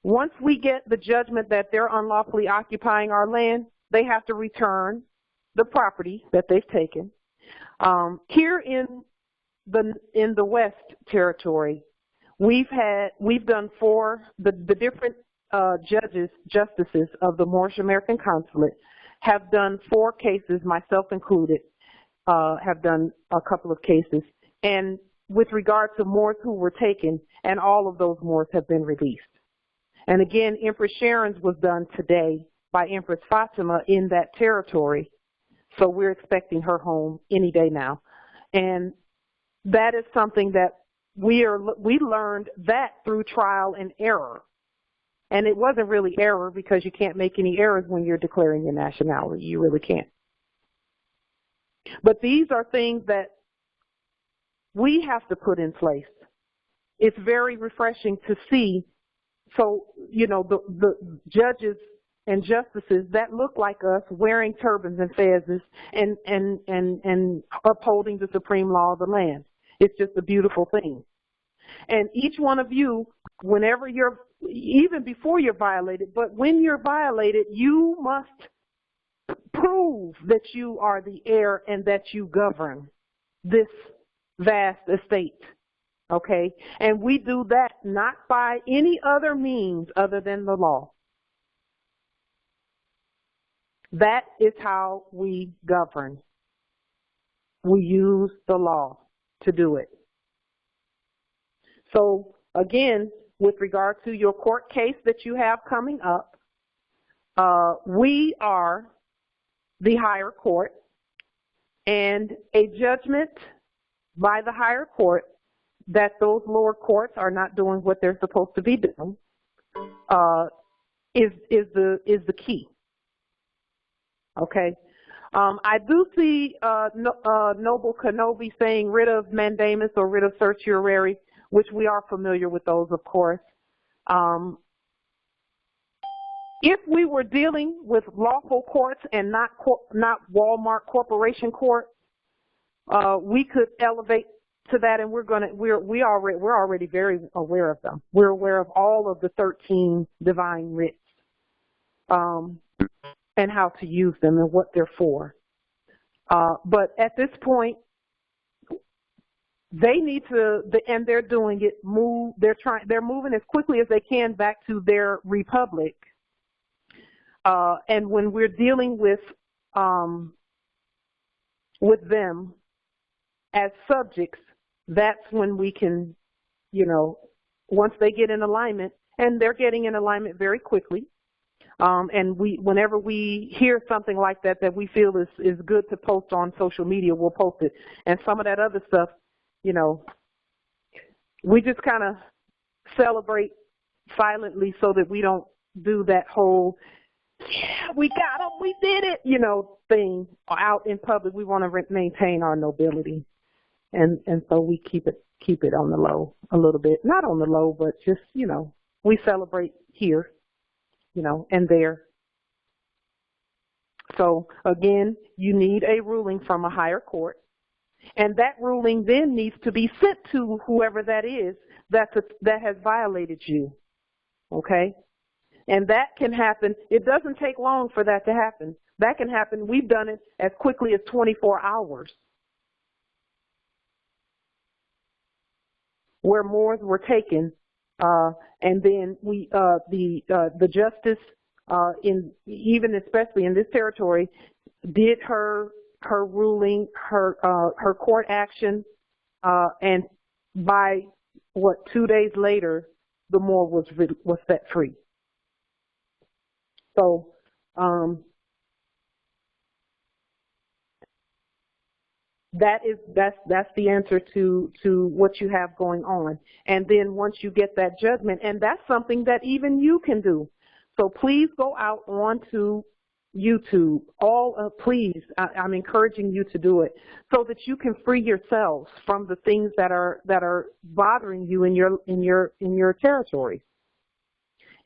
once we get the judgment that they're unlawfully occupying our land, they have to return the property that they've taken. Here in the West Territory, we've done the different justices of the Moorish American Consulate have done 4 cases, myself included, have done a couple of cases, and with regard to Moors who were taken, and all of those Moors have been released. And again, Empress Sharon's was done today by Empress Fatima in that territory. So we're expecting her home any day now. And that is something that we learned that through trial and error. And it wasn't really error, because you can't make any errors when you're declaring your nationality. You really can't. But these are things that we have to put in place. It's very refreshing to see. So, you know, the judges and justices that look like us, wearing turbans and fezzes and upholding the supreme law of the land. It's just a beautiful thing. And each one of you, whenever you're even before you're violated, but when you're violated, you must prove that you are the heir and that you govern this vast estate, okay? And we do that not by any other means other than the law. That is how we govern. We use the law to do it. So, again, with regard to your court case that you have coming up, we are the higher court, and a judgment by the higher court that those lower courts are not doing what they're supposed to be doing is the key. Okay. I do see Noble Kenobi saying writ of mandamus or writ of certiorari, which we are familiar with those, of course. If we were dealing with lawful courts and not Walmart Corporation court, we could elevate to that, and we're already very aware of them. We're aware of all of the 13 divine writs, and how to use them and what they're for. But at this point, they need to, and they're doing it, they're moving as quickly as they can back to their republic. And when we're dealing with them as subjects, that's when we can, once they get in alignment, and they're getting in alignment very quickly. And whenever we hear something like that we feel is good to post on social media, we'll post it. And some of that other stuff, we just kind of celebrate silently so that we don't do that whole, yeah, we got them, we did it, thing out in public. We want to maintain our nobility. And so we keep it on the low a little bit. Not on the low, but just, we celebrate here, and there. So again, you need a ruling from a higher court. And that ruling then needs to be sent to whoever that is that has violated you, okay? And that can happen. It doesn't take long for that to happen. That can happen. We've done it as quickly as 24 hours, where mores were taken, and then the justice, especially in this territory, did her ruling, her court action, and by 2 days later, the Moor was set free. So that's the answer to what you have going on. And then once you get that judgment, and that's something that even you can do. So please go out onto YouTube. Please, I'm encouraging you to do it so that you can free yourselves from the things that are bothering you in your territory.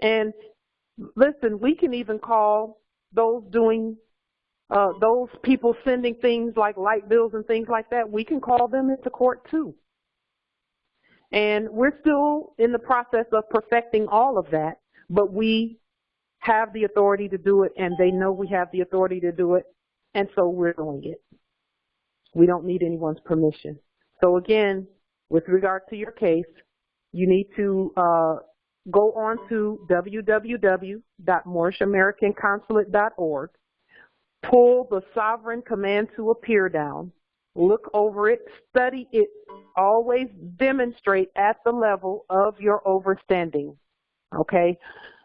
And listen, we can even call those those people sending things like light bills and things like that, we can call them into court too. And we're still in the process of perfecting all of that, but we have the authority to do it, and they know we have the authority to do it, and so we're doing it. We don't need anyone's permission. So again, with regard to your case, you need to go on to www.moorishamericanconsulate.org, pull the sovereign command to appear down, look over it, study it, always demonstrate at the level of your overstanding, okay?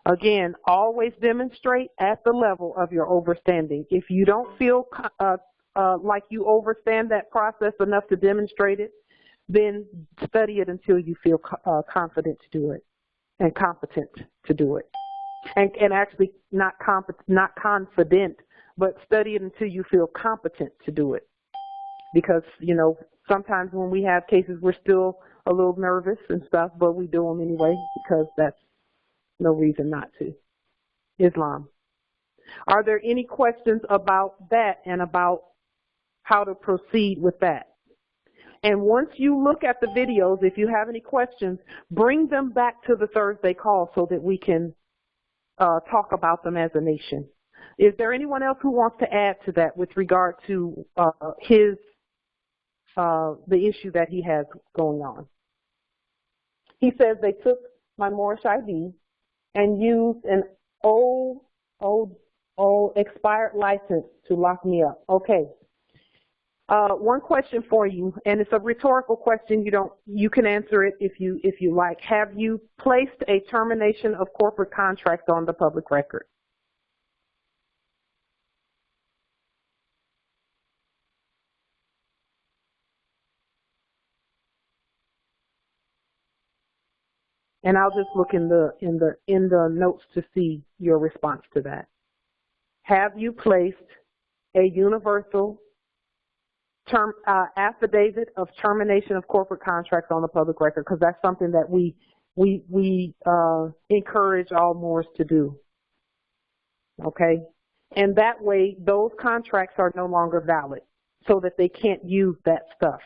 Again, always demonstrate at the level of your overstanding. If you don't feel like you overstand that process enough to demonstrate it, then study it until you feel confident to do it and competent to do it. And actually not confident, but study it until you feel competent to do it. Because, sometimes when we have cases, we're still a little nervous and stuff, but we do them anyway because that's no reason not to. Islam. Are there any questions about that and about how to proceed with that? And once you look at the videos, if you have any questions, bring them back to the Thursday call so that we can talk about them as a nation. Is there anyone else who wants to add to that with regard to the issue that he has going on? He says they took my Moorish ID and used an old expired license to lock me up. Okay. One question for you, and it's a rhetorical question. You can answer it if you like. Have you placed a termination of corporate contract on the public record? And I'll just look in the notes to see your response to that. Have you placed a universal affidavit of termination of corporate contracts on the public record? Because that's something that we encourage all Moors to do. Okay, and that way those contracts are no longer valid, so that they can't use that stuff.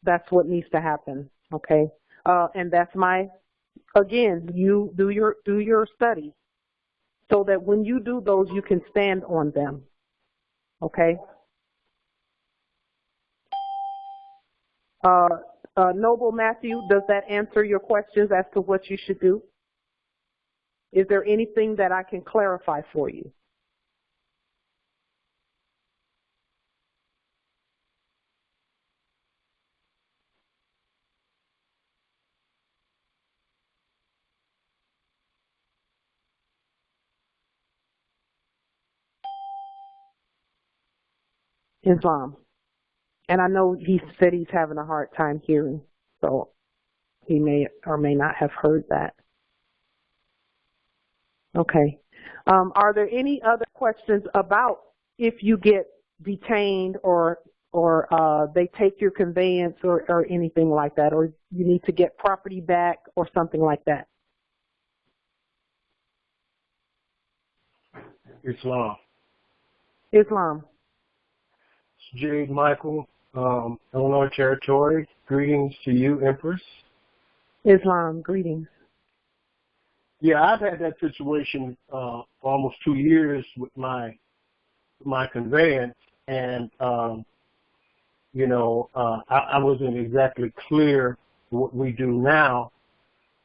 That's what needs to happen. Okay, and that's again, you do your study so that when you do those, you can stand on them. Okay. Noble Matthew, does that answer your questions as to what you should do? Is there anything that I can clarify for you? Islam. And I know he said he's having a hard time hearing, so he may or may not have heard that. Okay. Are there any other questions about if you get detained or they take your conveyance or anything like that, or you need to get property back or something like that? Islam. Islam. Jade Michael, Illinois Territory. Greetings to you, Empress. Islam, greetings. Yeah, I've had that situation for almost 2 years with my conveyance, and you know, I wasn't exactly clear what we do now,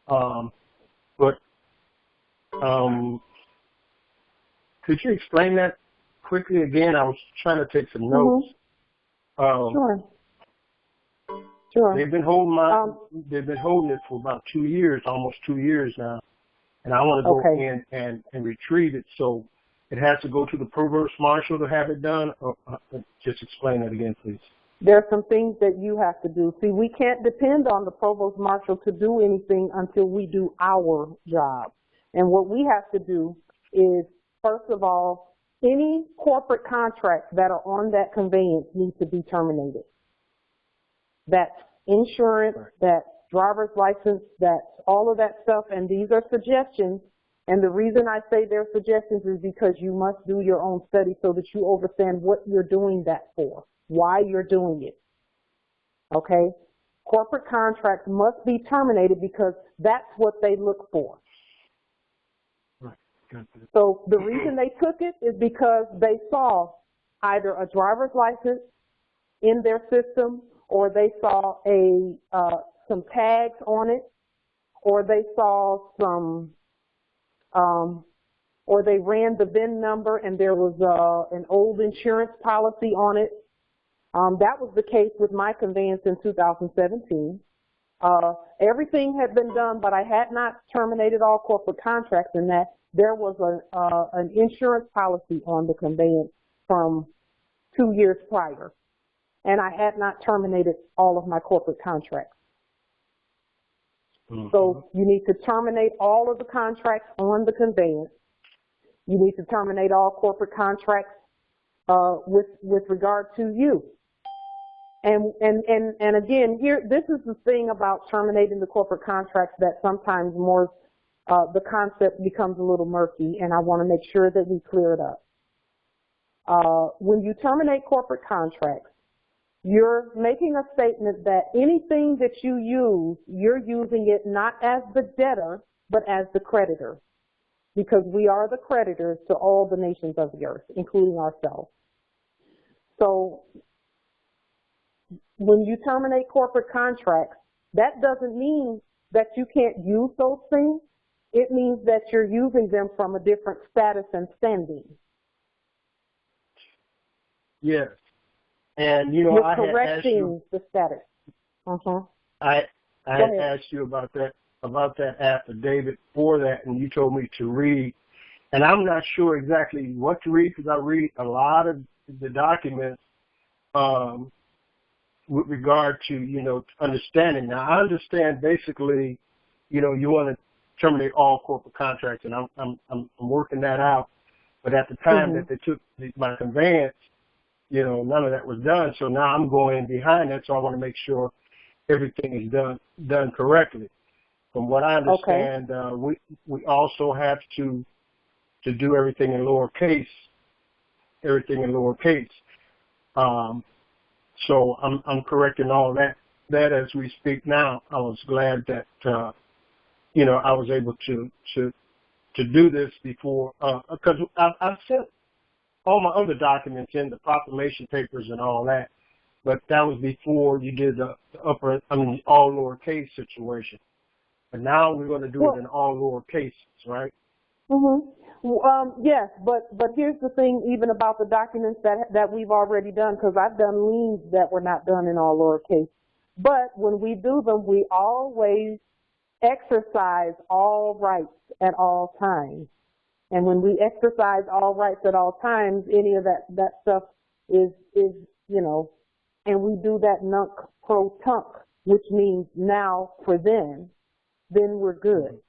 but could you explain that quickly again? I was trying to take some notes. Sure. Sure. They've been holding it for about 2 years, almost 2 years now, and I want to go in and retrieve it. So it has to go to the provost marshal to have it done. Or, just explain that again, please. There are some things that you have to do. See, we can't depend on the provost marshal to do anything until we do our job. And what we have to do is, first of all, any corporate contracts that are on that conveyance need to be terminated. That's insurance, that's driver's license, that's all of that stuff, and these are suggestions. And the reason I say they're suggestions is because you must do your own study so that you understand what you're doing that for, why you're doing it. Okay? Corporate contracts must be terminated because that's what they look for. So the reason they took it is because they saw either a driver's license in their system, or they saw some tags on it, or they saw some, or they ran the VIN number and there was an old insurance policy on it. That was the case with my conveyance in 2017. Everything had been done, but I had not terminated all corporate contracts in that. There was an insurance policy on the conveyance from 2 years prior, and I had not terminated all of my corporate contracts. So you need to terminate all of the contracts on the conveyance. You need to terminate all corporate contracts with regard to you. And again, here, this is the thing about terminating the corporate contracts that sometimes more the concept becomes a little murky, and I want to make sure that we clear it up. When you terminate corporate contracts, you're making a statement that anything that you use, you're using it not as the debtor, but as the creditor, because we are the creditors to all the nations of the earth, including ourselves. So when you terminate corporate contracts, that doesn't mean that you can't use those things. It means that you're using them from a different status and standing. Yes. And, you know, You're I had asked correcting you, the status. I had asked you about that affidavit for that, and you told me to read. And I'm not sure exactly what to read, because I read a lot of the documents with regard to, you know, understanding. Now, I understand basically, you know, you want to terminate all corporate contracts, and I'm working that out. But at the time that they took my conveyance, you know, none of that was done. So now I'm going behind that, so I want to make sure everything is done correctly. From what I understand, we also have to do everything in lowercase. So I'm correcting all that as we speak now. I was glad that you know, I was able to do this before, because I sent all my other documents in, the proclamation papers and all that, but that was before you did the all lowercase situation. But now we're going to do it in all lowercase, right? Yes, but here's the thing, even about the documents that we've already done, because I've done liens that were not done in all lowercase. But when we do them, we always exercise all rights at all times. And when we exercise all rights at all times, any of that stuff is, you know, and we do that nunc pro tunc, which means now for then we're good.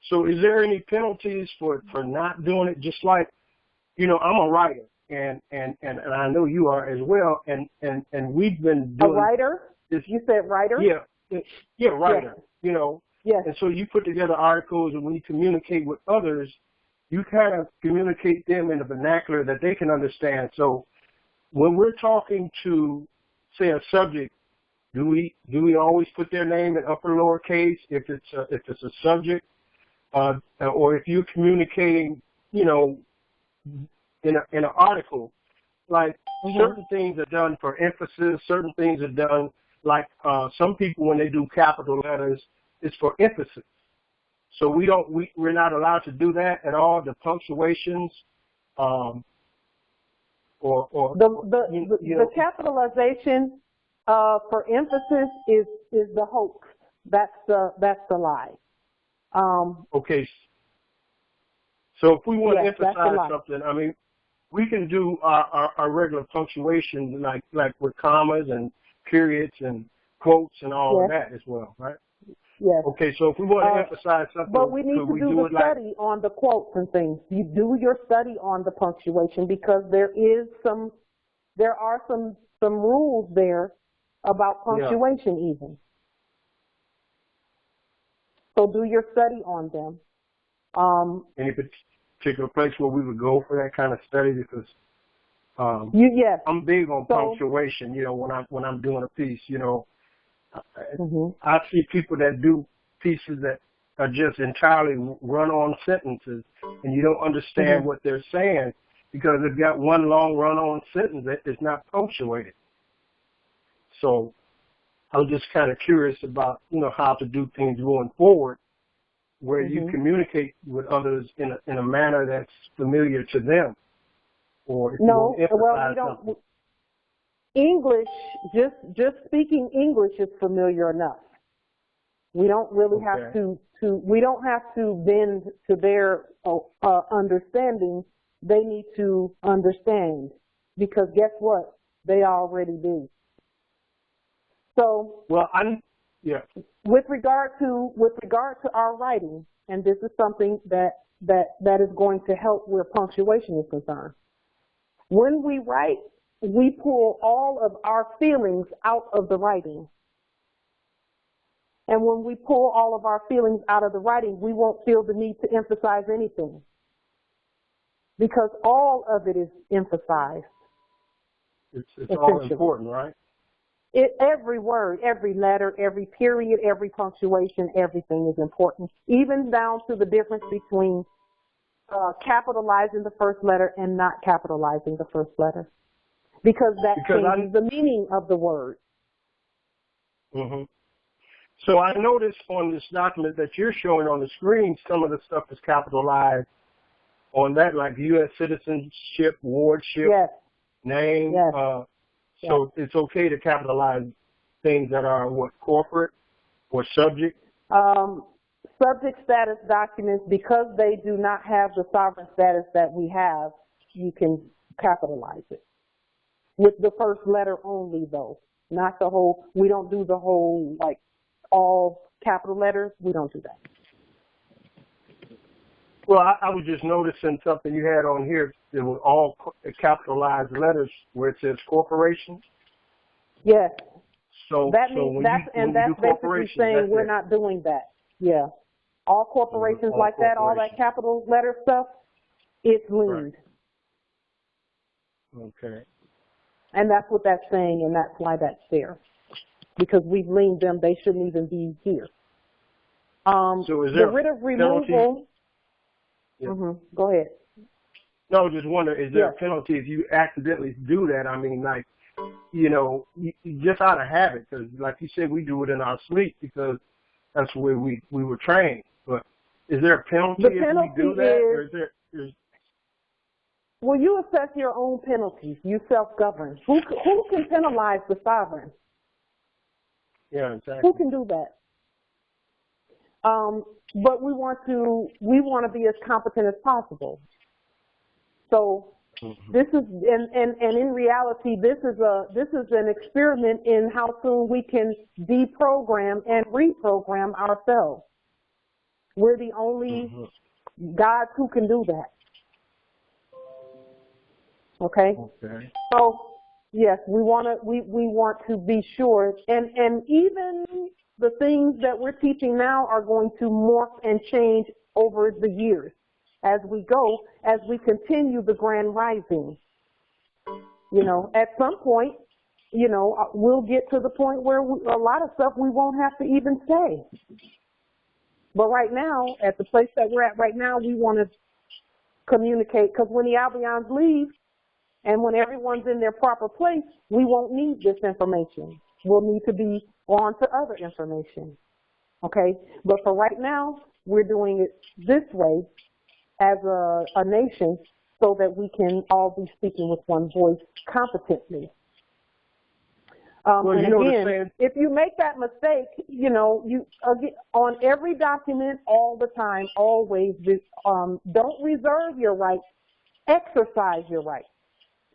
So is there any penalties for not doing it? Just like, you know, I'm a writer, and I know you are as well, and we've been doing a writer. This, you said writer? Yeah, writer. Yes. You know. Yes. And so you put together articles, and when you communicate with others, you kind of communicate them in a vernacular that they can understand. So when we're talking to, say, a subject, do we always put their name in upper lowercase if it's a subject, or if you're communicating, you know, in an article, like certain things are done for emphasis, certain things are done like some people when they do capital letters, it's for emphasis. So we're not allowed to do that at all. The punctuations, or the capitalization for emphasis is the hoax. That's the lie. Okay. So if we want to emphasize something, I mean, we can do our regular punctuation like with commas and periods and quotes and all of that as well, right? Yes. Okay, so if we want to emphasize something, but we need to do the study on the quotes and things. You do your study on the punctuation, because there are some rules there about punctuation even. So do your study on them. Any particular place where we would go for that kind of study? Because I'm big on punctuation. You know, when I'm doing a piece, you know. I see people that do pieces that are just entirely run-on sentences, and you don't understand what they're saying because they've got one long run-on sentence that is not punctuated. So I'm just kind of curious about, you know, how to do things going forward, where you communicate with others in a manner that's familiar to them, or if you want to emphasize something. English, just speaking English is familiar enough. We don't really have we don't have to bend to their understanding. They need to understand, because guess what? They already do. So, with regard to our writing, and this is something that is going to help where punctuation is concerned. When we write, we pull all of our feelings out of the writing. And when we pull all of our feelings out of the writing, we won't feel the need to emphasize anything, because all of it is emphasized. It's all important, right? Every word, every letter, every period, every punctuation, everything is important, even down to the difference between capitalizing the first letter and not capitalizing the first letter, because that changes the meaning of the word. Mm-hmm. So I noticed on this document that you're showing on the screen, some of the stuff is capitalized on that, like U.S. citizenship, wardship, yes. name. Yes. So it's okay to capitalize things that are corporate or subject? Subject status documents, because they do not have the sovereign status that we have, you can capitalize it. With the first letter only, though. Not the whole, we don't do the whole, like, all capital letters. We don't do that. Well, I was just noticing something you had on here. It was all capitalized letters where it says corporation. Yes. So that means that's basically saying we're not doing that. Yeah. All corporations like that, all that capital letter stuff, it's leaned. Right. Okay. And that's what that's saying, and that's why that's there. Because we've leaned them, they shouldn't even be here. So is there the writ of removal. Yeah. Go ahead. No, just wonder, is there a penalty if you accidentally do that? I mean, like, you know, just out of habit, because like you said, we do it in our sleep because that's where we were trained. But is there a penalty if we do that? Or is there, well, you assess your own penalties. You self-govern. Who can penalize the sovereign? Yeah, exactly. Who can do that? But we want to be as competent as possible. So this is, and in reality, this is an experiment in how soon we can deprogram and reprogram ourselves. We're the only gods who can do that. Okay. Okay. So yes, we want to be sure, and even the things that we're teaching now are going to morph and change over the years as we go, as we continue the grand rising. You know, at some point, you know, we'll get to the point where a lot of stuff we won't have to even say. But right now, at the place that we're at right now, we want to communicate, because when the Albions leave and when everyone's in their proper place, we won't need this information. We'll need to be on to other information. Okay? But for right now, we're doing it this way as a nation so that we can all be speaking with one voice competently. Well, and you know again, if you make that mistake, you know, on every document, all the time, always, don't reserve your rights, exercise your rights.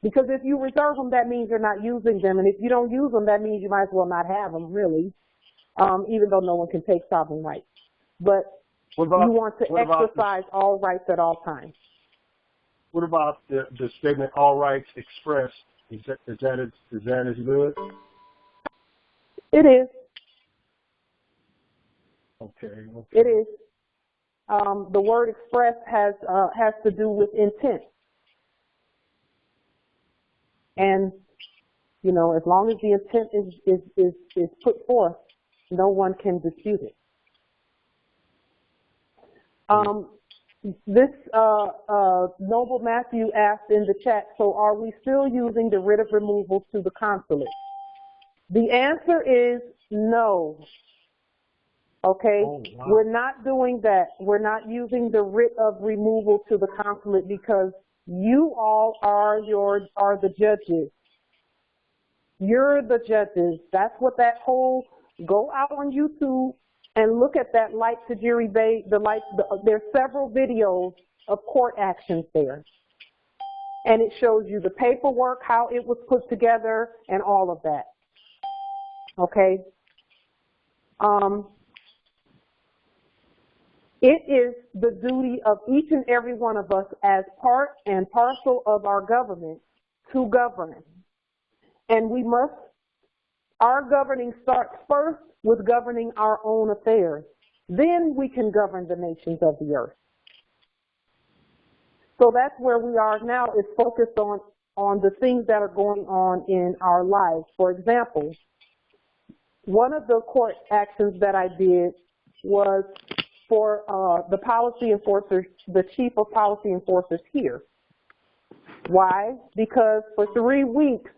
Because if you reserve them, that means you're not using them. And if you don't use them, that means you might as well not have them, really, even though no one can take sovereign rights. But you want to exercise all rights at all times. What about the statement, all rights expressed? Is that as good? It is. Okay. It is. The word express has to do with intent. And, you know, as long as the intent is put forth, no one can dispute it. This Noble Matthew asked in the chat, so are we still using the writ of removal to the consulate? The answer is no. Okay? Oh, wow. We're not doing that. We're not using the writ of removal to the consulate because you all are the judges. You're the judges. That's what that whole, go out on YouTube and look at that Light Tajiri Bay, there's several videos of court actions there. And it shows you the paperwork, how it was put together, and all of that. Okay? It is the duty of each and every one of us as part and parcel of our government to govern. And we must Our governing starts first with governing our own affairs. Then we can govern the nations of the earth. So that's where we are now, is focused on the things that are going on in our lives. For example, one of the court actions that I did was for the policy enforcers, the chief of policy enforcers here. Why? Because for 3 weeks,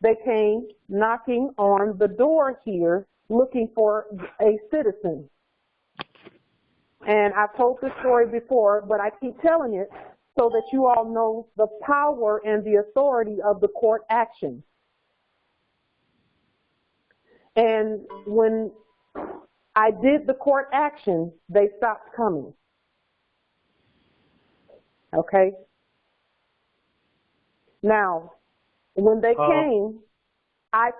they came knocking on the door here looking for a citizen. And I've told this story before, but I keep telling it so that you all know the power and the authority of the court action. And when I did the court action, they stopped coming. Okay? Now, when they came, I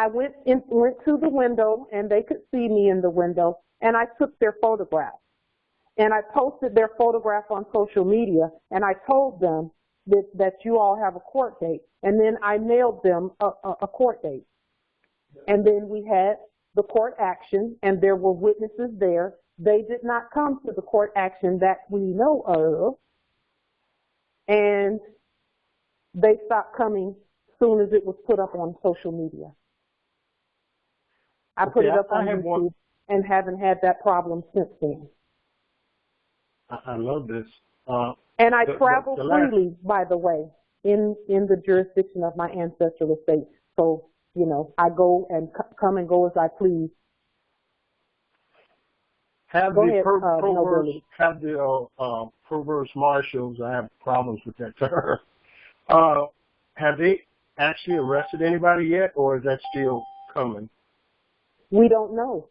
went to the window, and they could see me in the window, and I took their photograph. And I posted their photograph on social media, and I told them that you all have a court date. And then I mailed them a court date. And then we had the court action, and there were witnesses there. They did not come to the court action that we know of, and they stopped coming as soon as it was put up on social media. I put it up on YouTube and haven't had that problem since then. I love this. And I travel freely, by the way, in the jurisdiction of my ancestral estate. So, you know, I go and come and go as I please. Have the provost marshals, I have problems with that term. Have they actually arrested anybody yet, or is that still coming? We don't know.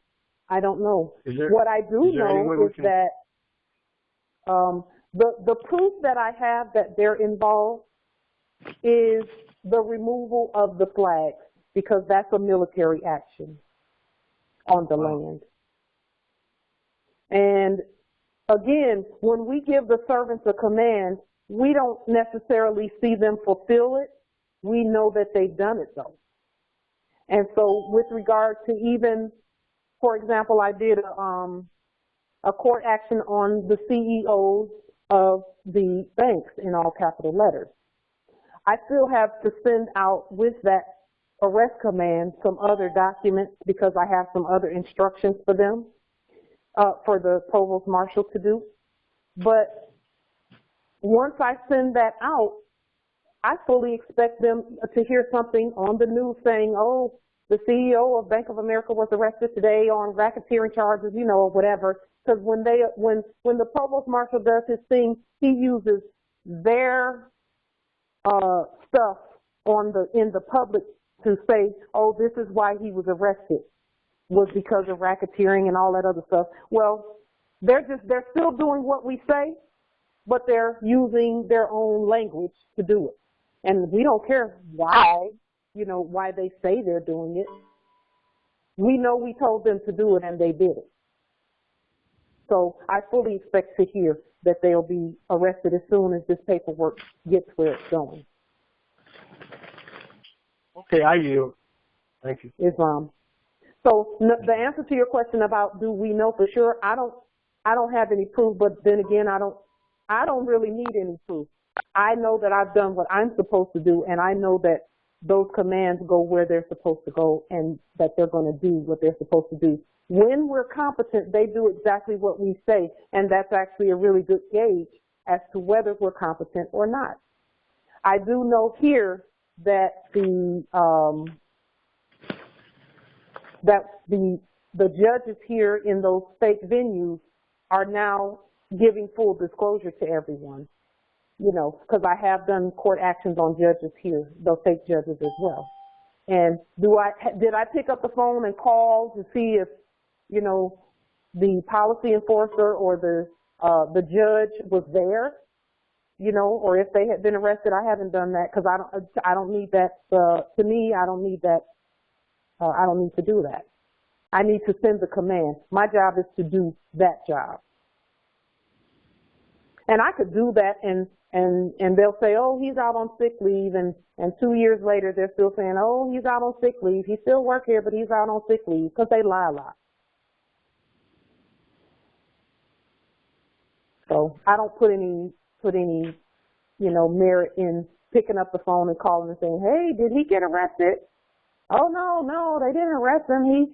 I don't know. What I do know is that the proof that I have that they're involved is the removal of the flags, because that's a military action on the land. And again, when we give the servants a command, we don't necessarily see them fulfill it. We know that they've done it though. And so with regard to even, for example, I did a court action on the CEOs of the banks in all capital letters. I still have to send out with that arrest command some other documents, because I have some other instructions for them, for the provost marshal to do. But once I send that out, I fully expect them to hear something on the news saying, oh, the CEO of Bank of America was arrested today on racketeering charges, you know, or whatever. Because when the provost marshal does his thing, he uses their stuff in the public to say, oh, this is why he was arrested, was because of racketeering and all that other stuff. Well, they're still doing what we say, but they're using their own language to do it. And we don't care why, you know, why they say they're doing it. We know we told them to do it, and they did it. So I fully expect to hear that they'll be arrested as soon as this paperwork gets where it's going. Okay, I yield. Thank you. Islam. So the answer to your question about do we know for sure, I don't have any proof, but then again, I don't really need any proof. I know that I've done what I'm supposed to do, and I know that those commands go where they're supposed to go, and that they're going to do what they're supposed to do. When we're competent, they do exactly what we say, and that's actually a really good gauge as to whether we're competent or not. I do know here that the judges here in those state venues are now giving full disclosure to everyone, you know, because I have done court actions on judges here, those state judges as well. And did I pick up the phone and call to see if, you know, the policy enforcer or the judge was there, you know, or if they had been arrested? I haven't done that, because I don't need that. To me, I don't need that. I don't need to do that. I need to send the command. My job is to do that job. And I could do that and And they'll say, oh, he's out on sick leave, and 2 years later they're still saying, oh, he's out on sick leave. He still work here, but he's out on sick leave, because they lie a lot. So I don't put any merit in picking up the phone and calling and saying, hey, did he get arrested? Oh, no, they didn't arrest him. He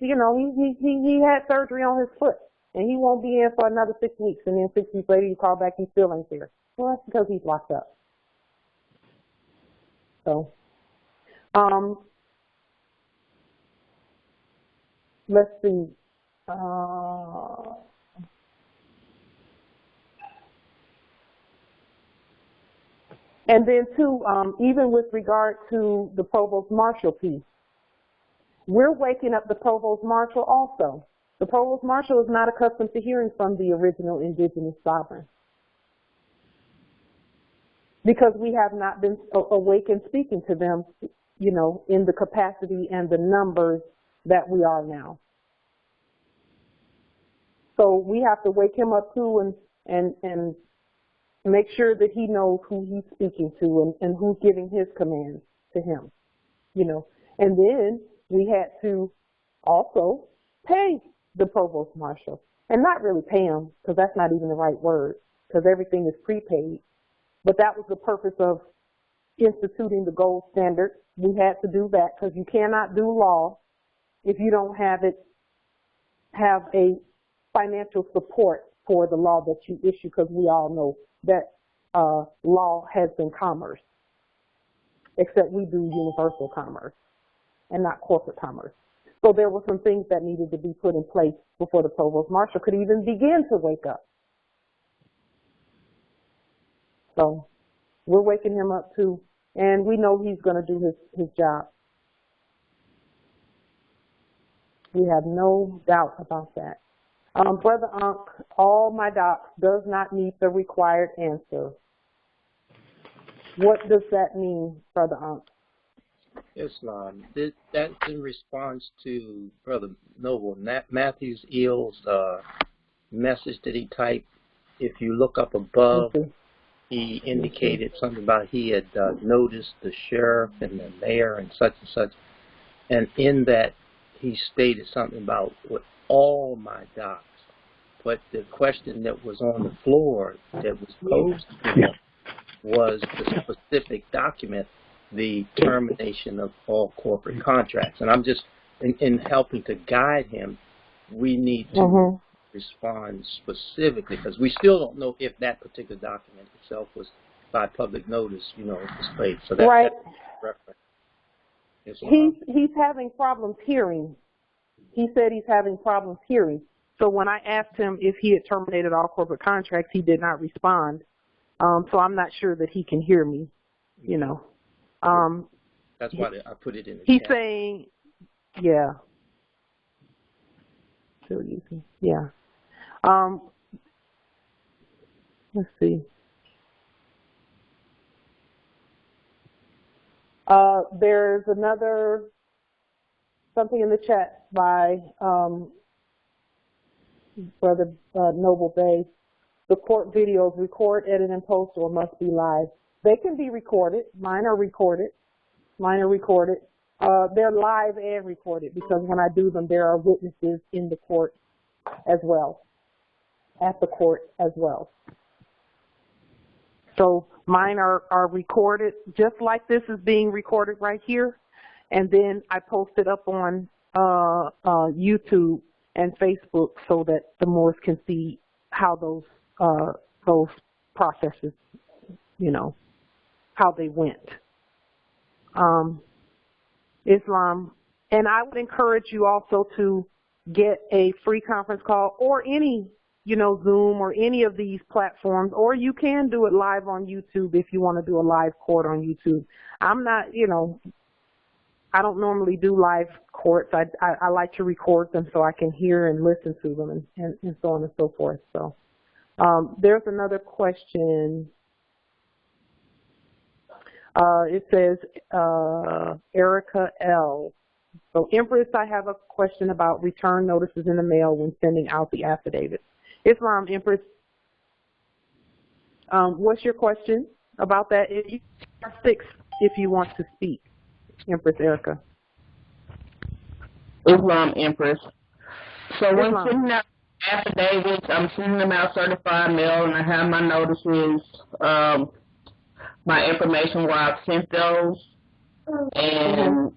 had surgery on his foot, and he won't be in for another 6 weeks. And then 6 weeks later you call back, he still ain't there. Well, that's because he's locked up. So, let's see. And then, too, even with regard to the Provost Marshal piece, we're waking up the Provost Marshal also. The Provost Marshal is not accustomed to hearing from the original indigenous sovereign, because we have not been awakened speaking to them, in the capacity and the numbers that we are now. So we have to wake him up too, and make sure that he knows who he's speaking to and who's giving his commands to him, And then we had to also pay the Provost Marshal, and not really pay him, because that's not even the right word, because everything is prepaid. But that was the purpose of instituting the gold standard. We had to do that, because you cannot do law if you don't have a financial support for the law that you issue, because we all know that law has been commerce, except we do universal commerce and not corporate commerce. So there were some things that needed to be put in place before the Provost Marshal could even begin to wake up. So we're waking him up too, and we know he's going to do his job. We have no doubt about that. Brother Unc, all my docs does not meet the required answer. What does that mean, Brother Unc? Islam. That's in response to Brother Noble Matthews Eel's message that he typed. If you look up above, he indicated something about he had noticed the sheriff and the mayor and such. And in that, he stated something about with all my docs. But the question that was on the floor that was posed to him was the specific document, the termination of all corporate contracts. And I'm just, in helping to guide him, we need to respond specifically, because we still don't know if that particular document itself was by public notice, displayed. So that's right. Reference. He's having problems hearing. He said he's having problems hearing. So when I asked him if he had terminated all corporate contracts, he did not respond. So I'm not sure that he can hear me, That's why I put it in the He's chat. saying, yeah. Still using, yeah. Let's see. There's something in the chat by Brother Noble Bay. The court videos record, edit, and post, or must be live. They can be recorded. Mine are recorded. They're live and recorded, because when I do them, there are witnesses in the court as well, at the court as well. So mine are recorded just like this is being recorded right here, and then I post it up on YouTube and Facebook so that the Moors can see how those processes, how they went. Islam, and I would encourage you also to get a free conference call or any, Zoom or any of these platforms, or you can do it live on YouTube if you want to do a live court on YouTube. I'm not, I don't normally do live courts. I like to record them so I can hear and listen to them and so on and so forth. So there's another question. It says, Erica L. So, Empress, I have a question about return notices in the mail when sending out the affidavit. Islam, Empress, what's your question? about that? If you are 6, if you want to speak, Empress Erica. Islam, Empress. So when Islam. sending out affidavits, I'm sending them out certified mail, and I have my notices, my information where I've sent those, and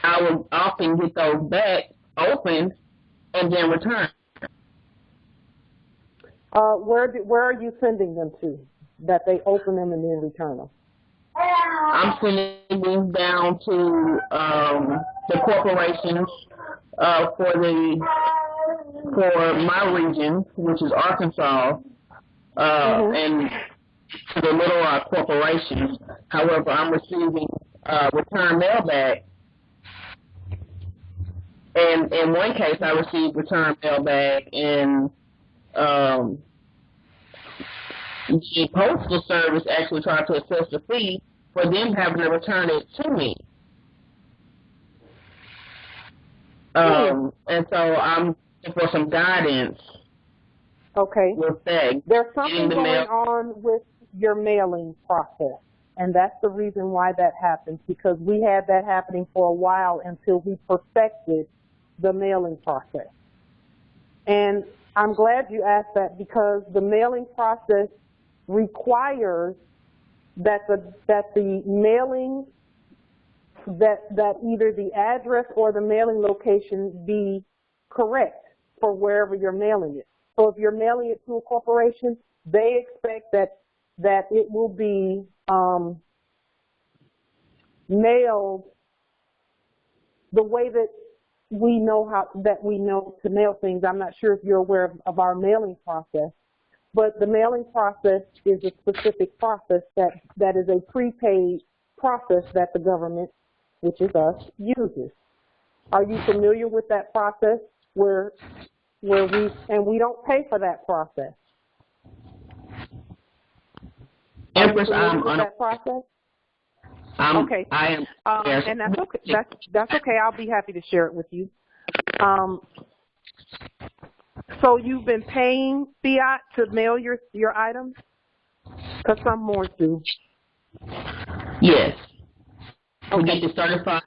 I will often get those back opened and then returned. Where are you sending them to? That they open them and then return them? I'm sending these down to the corporations for my region, which is Arkansas, and to the little corporations. However, I'm receiving return mail back. And in one case, I received return mail back, and the Postal Service actually tried to assess the fee for them having to return it to me. And so I'm looking for some guidance. Okay. With that. There's something going on with your mailing process, and that's the reason why that happens, because we had that happening for a while until we perfected the mailing process. And I'm glad you asked that, because the mailing process requires that the mailing, that either the address or the mailing location be correct for wherever you're mailing it. So if you're mailing it to a corporation, they expect that it will be mailed the way that we know to mail things. I'm not sure if you're aware of our mailing process, but the mailing process is a specific process that is a prepaid process that the government, which is us, uses. Are you familiar with that process where we don't pay for that process? Empress, that process? Okay. I am. And that's okay. That's okay. I'll be happy to share it with you. So you've been paying fiat to mail your items? Because some more do. Yes. Okay. To get the certified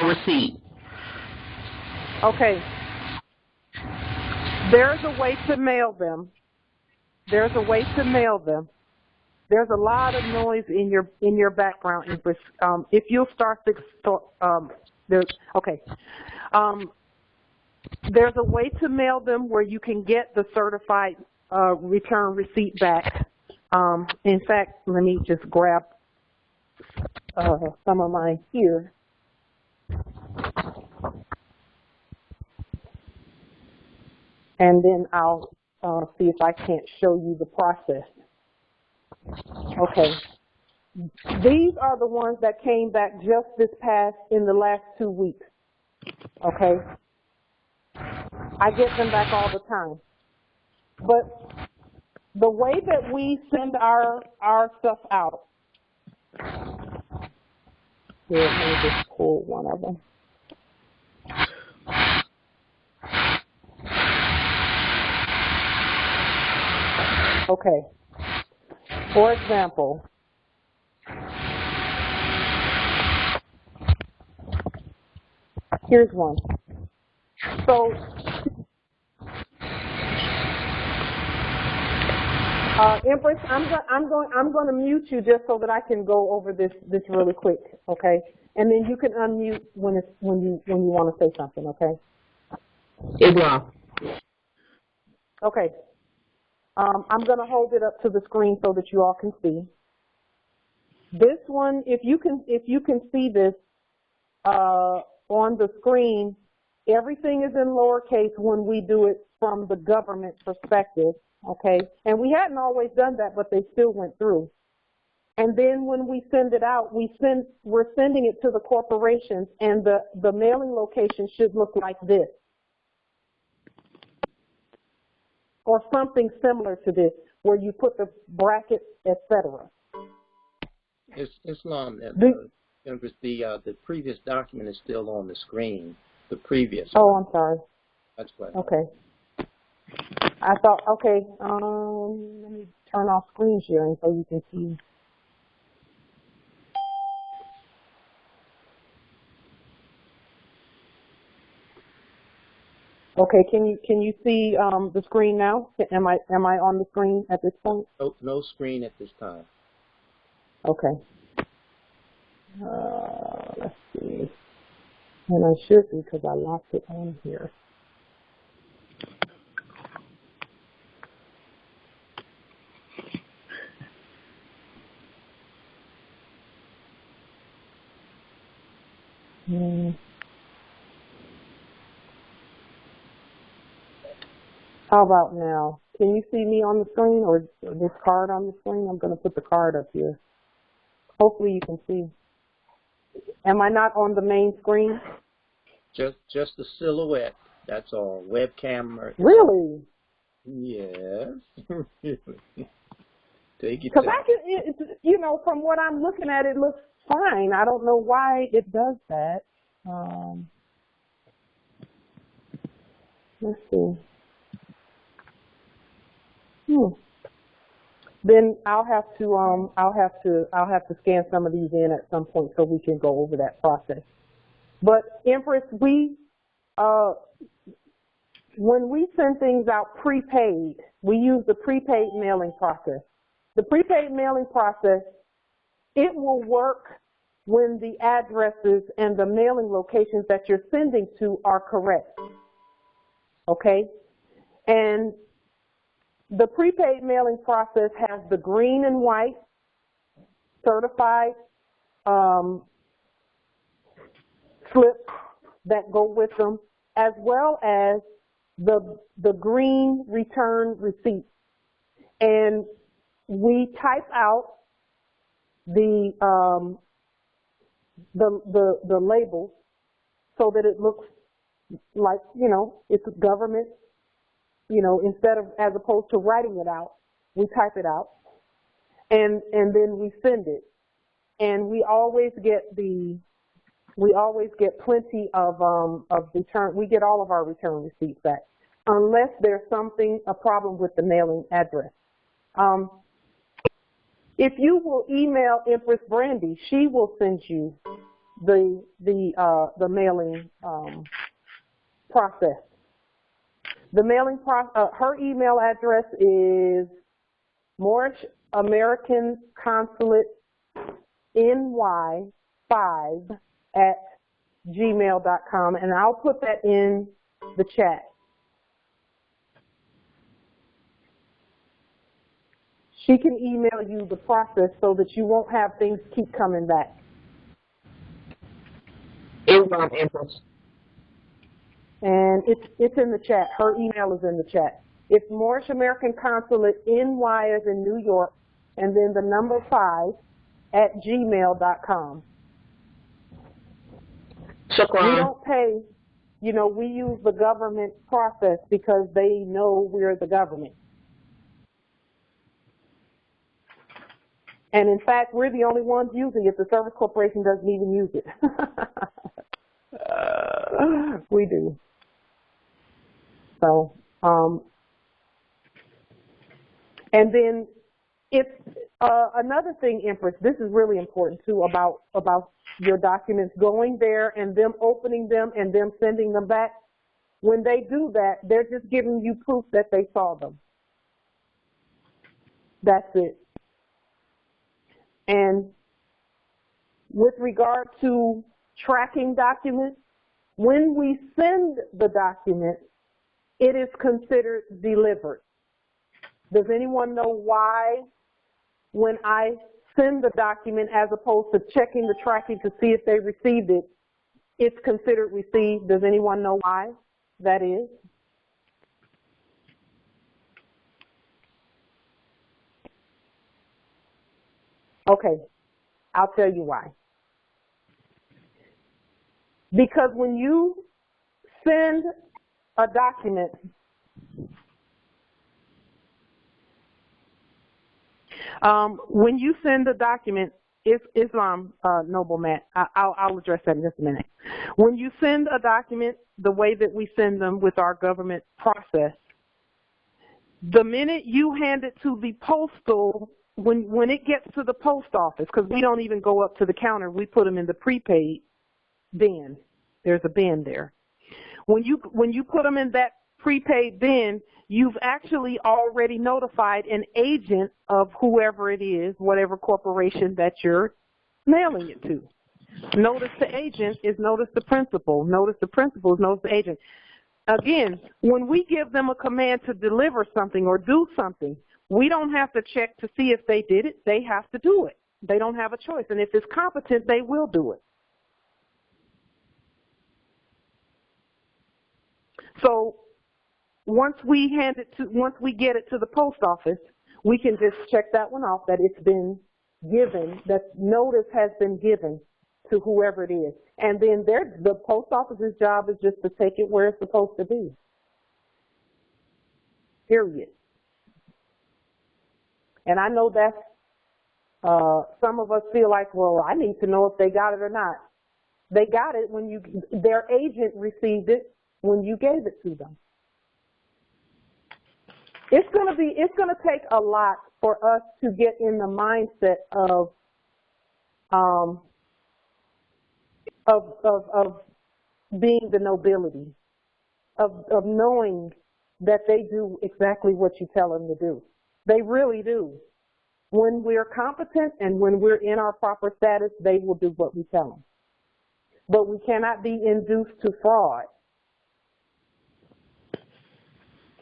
receipt. Okay. There's a way to mail them. There's a way to mail them. There's a lot of noise in your background, Empress. If you'll start okay. There's a way to mail them where you can get the certified return receipt back. In fact, let me just grab some of mine here. And then I'll see if I can't show you the process. Okay. These are the ones that came back just in the last 2 weeks. Okay. I get them back all the time. But the way that we send our stuff out, here, let me just pull one of them. Okay. For example, here's one. So, Empress, I'm going to mute you just so that I can go over this really quick, okay? And then you can unmute when you want to say something, okay? Islam. Okay. I'm going to hold it up to the screen so that you all can see. This one, if you can see this on the screen, everything is in lowercase when we do it from the government perspective, okay? And we hadn't always done that, but they still went through. And then when we send it out, we're sending it to the corporations, and the mailing location should look like this, or something similar to this, where you put the brackets, etc. Islam, the previous document is still on the screen. The previous. Oh, I'm sorry. That's what. Okay. I thought, okay, let me turn off screen sharing so you can see. Okay, can you see the screen now? Am I on the screen at this point? No screen at this time. Okay. Let's see. And I should be because I locked it on here. How about now? Can you see me on the screen or this card on the screen? I'm going to put the card up here. Hopefully you can see. Am I not on the main screen? Just the silhouette. That's all. Webcam. Really? Yes. Take it. Because from what I'm looking at, it looks fine. I don't know why it does that. Let's see. Then I'll have to scan some of these in at some point so we can go over that process. But Empress, when we send things out prepaid, we use the prepaid mailing process. The prepaid mailing process, it will work when the addresses and the mailing locations that you're sending to are correct. Okay? And the prepaid mailing process has the green and white certified slips that go with them, as well as the green return receipt. And we type out the labels so that it looks like, it's government. As opposed to writing it out, we type it out, and then we send it, and we always get plenty of return. We get all of our return receipts back, unless there's a problem with the mailing address. If you will email Empress Brandy, she will send you the mailing process. The mailing her email address is Moorish American Consulate NY5@gmail.com, and I'll put that in the chat. She can email you the process so that you won't have things keep coming back. Empress. And it's in the chat. Her email is in the chat. It's Moorish American Consulate, NY as in New York, and then the number 5@gmail.com. We don't pay, we use the government process because they know we're the government. And in fact, we're the only ones using it. The Service Corporation doesn't even use it. We do. So, and then it's another thing, Empress, this is really important too about your documents going there and them opening them and them sending them back. When they do that, they're just giving you proof that they saw them. That's it. And with regard to tracking documents, when we send the document, it is considered delivered. Does anyone know why when I send the document as opposed to checking the tracking to see if they received it, it's considered received? Does anyone know why that is? Okay, I'll tell you why. Because when you send a document, Islam, Noble Matt, I'll address that in just a minute. When you send a document the way that we send them with our government process, The minute you hand it to the postal, when it gets to the post office, because we don't even go up to the counter, we put them in the prepaid bin. There's a bin there. When you put them in that prepaid bin, you've actually already notified an agent of whoever it is, whatever corporation that you're mailing it to. Notice the agent is notice the principal. Notice the principal is notice the agent. Again, when we give them a command to deliver something or do something, we don't have to check to see if they did it. They have to do it. They don't have a choice. And if it's competent, they will do it. So once we get it to the post office, we can just check that one off, that it's been given, that notice has been given to whoever it is. And then the post office's job is just to take it where it's supposed to be. Period. And I know that's, some of us feel like, well, I need to know if they got it or not. They got it when their agent received it when you gave it to them. It's going to take a lot for us to get in the mindset of being the nobility, of knowing that they do exactly what you tell them to do. They really do. When we're competent and when we're in our proper status, they will do what we tell them. But we cannot be induced to fraud.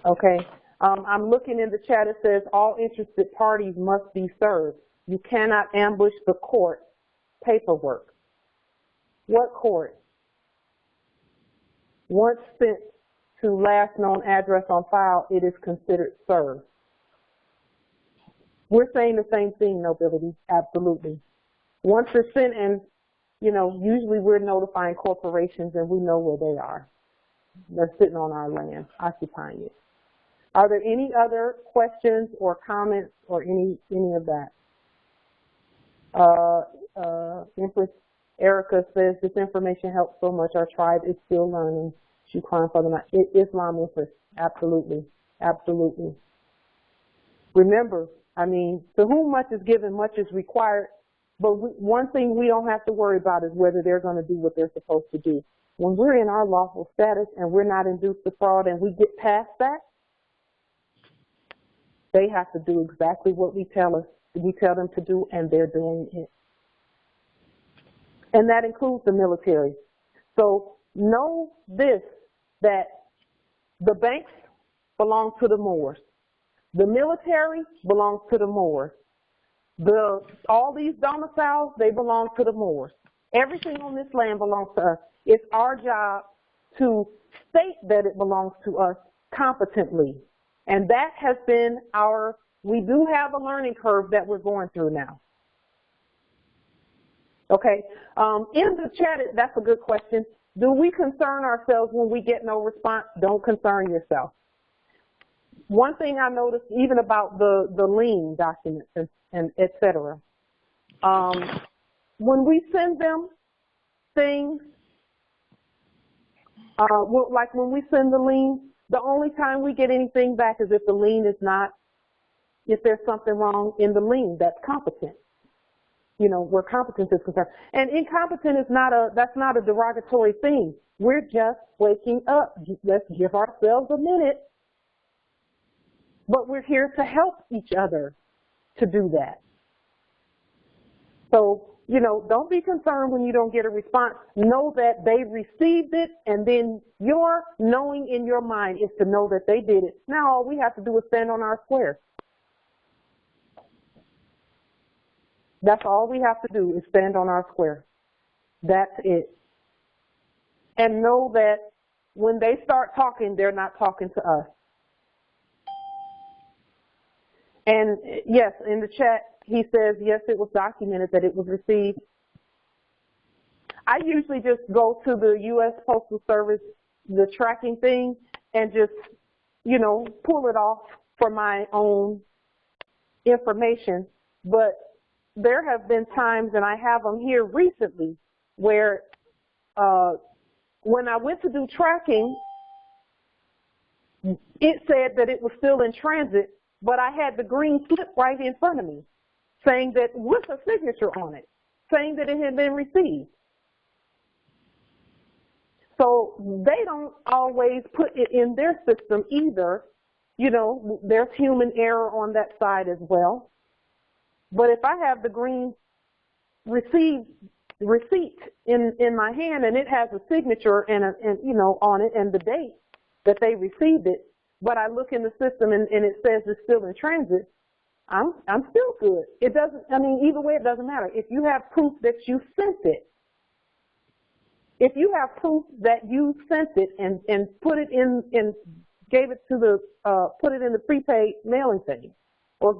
Okay. I'm looking in the chat. It says all interested parties must be served. You cannot ambush the court paperwork. What court? Once sent to last known address on file, it is considered served. We're saying the same thing, nobility, absolutely. Once it's sent, and usually we're notifying corporations and we know where they are. They're sitting on our land, occupying it. Are there any other questions or comments or any of that? Empress Erica says this information helps so much. Our tribe is still learning. She crying for the Islam Empress. Absolutely, absolutely. Remember, to whom much is given, much is required. But one thing we don't have to worry about is whether they're going to do what they're supposed to do. When we're in our lawful status and we're not induced to fraud and we get past that, they have to do exactly what we tell them to do, and they're doing it. And that includes the military. So know this, that the banks belong to the Moors. The military belongs to the Moors. All these domiciles, they belong to the Moors. Everything on this land belongs to us. It's our job to state that it belongs to us competently. And that has been we do have a learning curve that we're going through now. Okay, in the chat, that's a good question. Do we concern ourselves when we get no response? Don't concern yourself. One thing I noticed even about the lien documents and et cetera, when we send them things, like when we send the lien, the only time we get anything back is if the lien is not, if there's something wrong in the lien that's competent. Where competence is concerned. And incompetent is that's not a derogatory thing. We're just waking up. Let's give ourselves a minute. But we're here to help each other to do that. So, don't be concerned when you don't get a response. Know that they received it, and then your knowing in your mind is to know that they did it. Now all we have to do is stand on our square. That's all we have to do is stand on our square. That's it. And know that when they start talking, they're not talking to us. And yes, in the chat, he says, yes, it was documented that it was received. I usually just go to the U.S. Postal Service, the tracking thing, and just, pull it off for my own information. But there have been times, and I have them here recently, where when I went to do tracking, it said that it was still in transit, but I had the green slip right in front of me saying that with a signature on it, saying that it had been received. So they don't always put it in their system either. You know, there's human error on that side as well. But if I have the green receipt in my hand and it has a signature and you know, on it and the date that they received it, but I look in the system and it says it's still in transit, I'm still good. It doesn't, I mean, either way, it doesn't matter. If you have proof that you sent it, if you have proof that you sent it and put it in and gave it to the, put it in the prepaid mailing thing or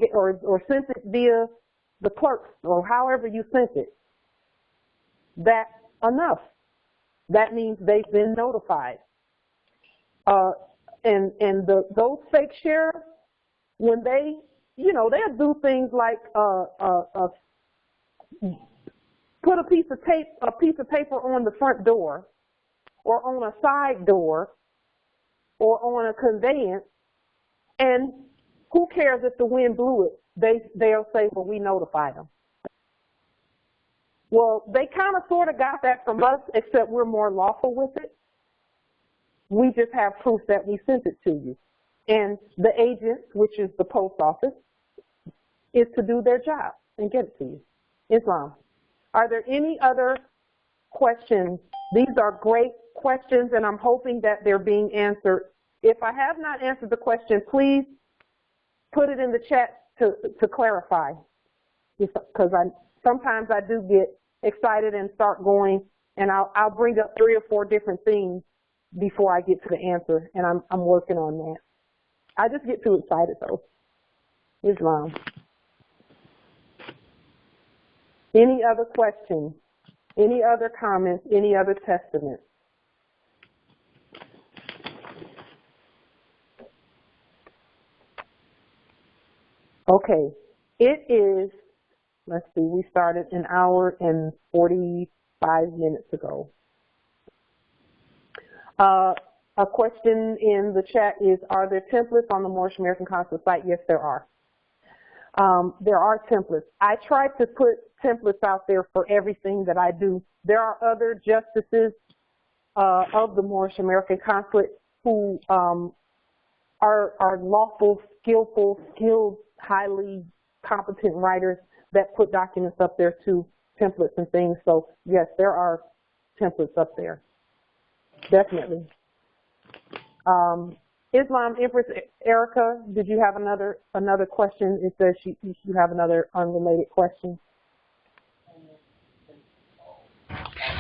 sent it via the clerks or however you sent it, that's enough. That means they've been notified. Those fake sheriffs, when they, you know, they'll do things like put a piece of paper on the front door, or on a side door, or on a conveyance, and who cares if the wind blew it? They'll say, well, we notified them. Well, they kind of sort of got that from us, except we're more lawful with it. We just have proof that we sent it to you. And the agent, which is the post office, is to do their job and get it to you. Islam. Are there any other questions? These are great questions, and I'm hoping that they're being answered. If I have not answered the question, please put it in the chat to clarify, because sometimes I do get excited and start going, and I'll bring up 3 or 4 different things before I get to the answer, and I'm working on that. I just get too excited, though. Islam. Any other questions? Any other comments? Any other testaments? Okay, it is, let's see, we started an hour and 45 minutes ago. A question in the chat is, are there templates on the Moorish American Consulate site? Yes, there are. There are templates. I try to put templates out there for everything that I do. There are other justices of the Moorish American Consulate who are lawful, skilled, highly competent writers that put documents up there too, templates and things. So yes, there are templates up there. Definitely. Islam Empress Erica, did you have another question? It says you have another unrelated question.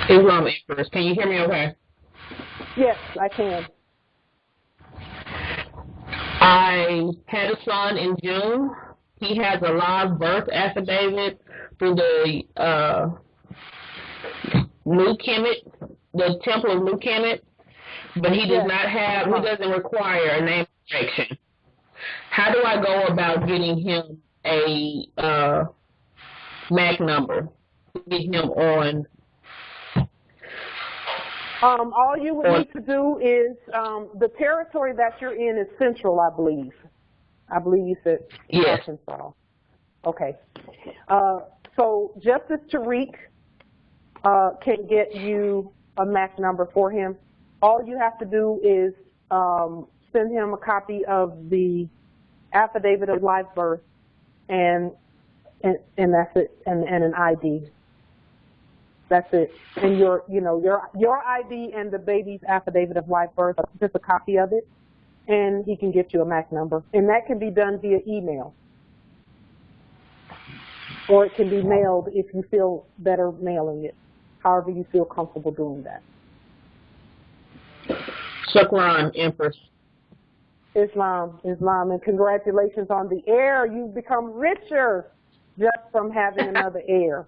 Islam Empress, can you hear me okay? Yes, I can. I had a son in June. He has a live birth affidavit through the New Kemet, the Temple of New Kemet, but he does not have, he doesn't require a name protection. How do I go about getting him a MAC number? Get him on. All you would need to do is, the territory that you're in is central, I believe. I believe you said Arkansas. Okay. So Justice Tariq can get you a MAC number for him. All you have to do is send him a copy of the affidavit of live birth, and that's it, and an ID. That's it. And your ID and the baby's affidavit of live birth, just a copy of it, and he can get you a MAC number. And that can be done via email. Or it can be mailed if you feel better mailing it, however you feel comfortable doing that. Shukran, Empress. Islam, and congratulations on the heir. You've become richer just from having another heir.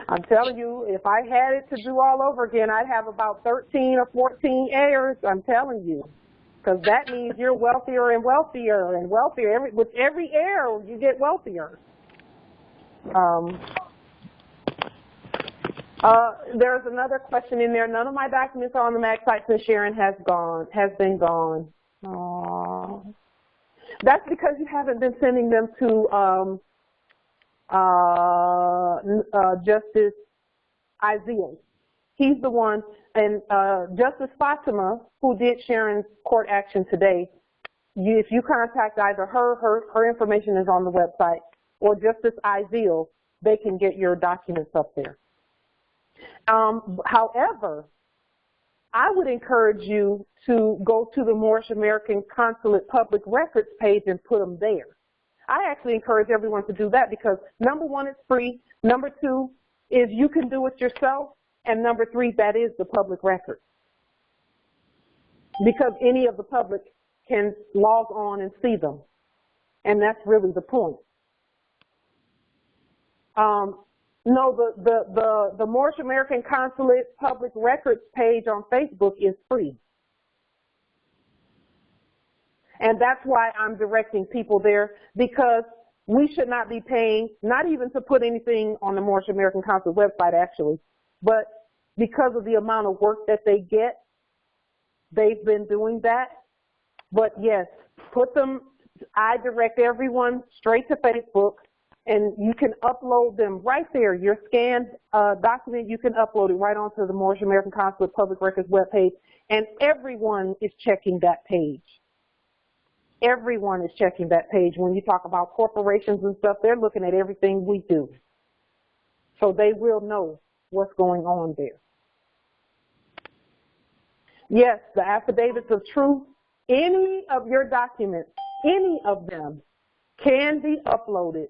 I'm telling you, if I had it to do all over again, I'd have about 13 or 14 heirs, I'm telling you. Because that means you're wealthier and wealthier and wealthier. With every heir, you get wealthier. There's another question in there. None of my documents are on the MAG site since Sharon has been gone. Aww. That's because you haven't been sending them to Justice Isaiah. He's the one, and Justice Fatima, who did Sharon's court action today, if you contact either her information is on the website, or Justice Isaiah, they can get your documents up there. However, I would encourage you to go to the Moorish American Consulate Public Records page and put them there. I actually encourage everyone to do that because, number one, it's free. Number two is you can do it yourself. And number three, that is the public record. Because any of the public can log on and see them. And that's really the point. No, the Moorish American Consulate Public Records page on Facebook is free. And that's why I'm directing people there, because we should not be paying, not even to put anything on the Moorish American Consulate website actually, but because of the amount of work that they get, they've been doing that. But yes, put them, I direct everyone straight to Facebook. And you can upload them right there. Your scanned document, you can upload it right onto the Moorish American Consulate Public Records webpage. And everyone is checking that page. Everyone is checking that page. When you talk about corporations and stuff, they're looking at everything we do. So they will know what's going on there. Yes, the affidavits of truth, any of your documents, any of them can be uploaded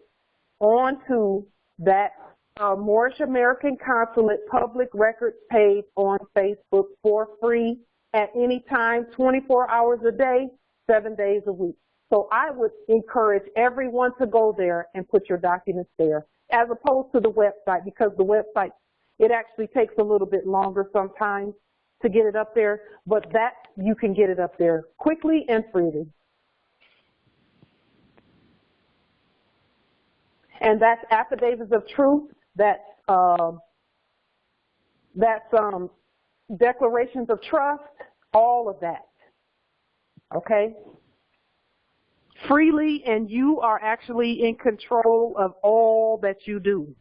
onto that Moorish American Consulate Public Records page on Facebook for free at any time, 24 hours a day, 7 days a week. So I would encourage everyone to go there and put your documents there, as opposed to the website, because the website, it actually takes a little bit longer sometimes to get it up there, but that you can get it up there quickly and freely. And that's affidavits of truth, that's declarations of trust, all of that, okay? Freely, and you are actually in control of all that you do.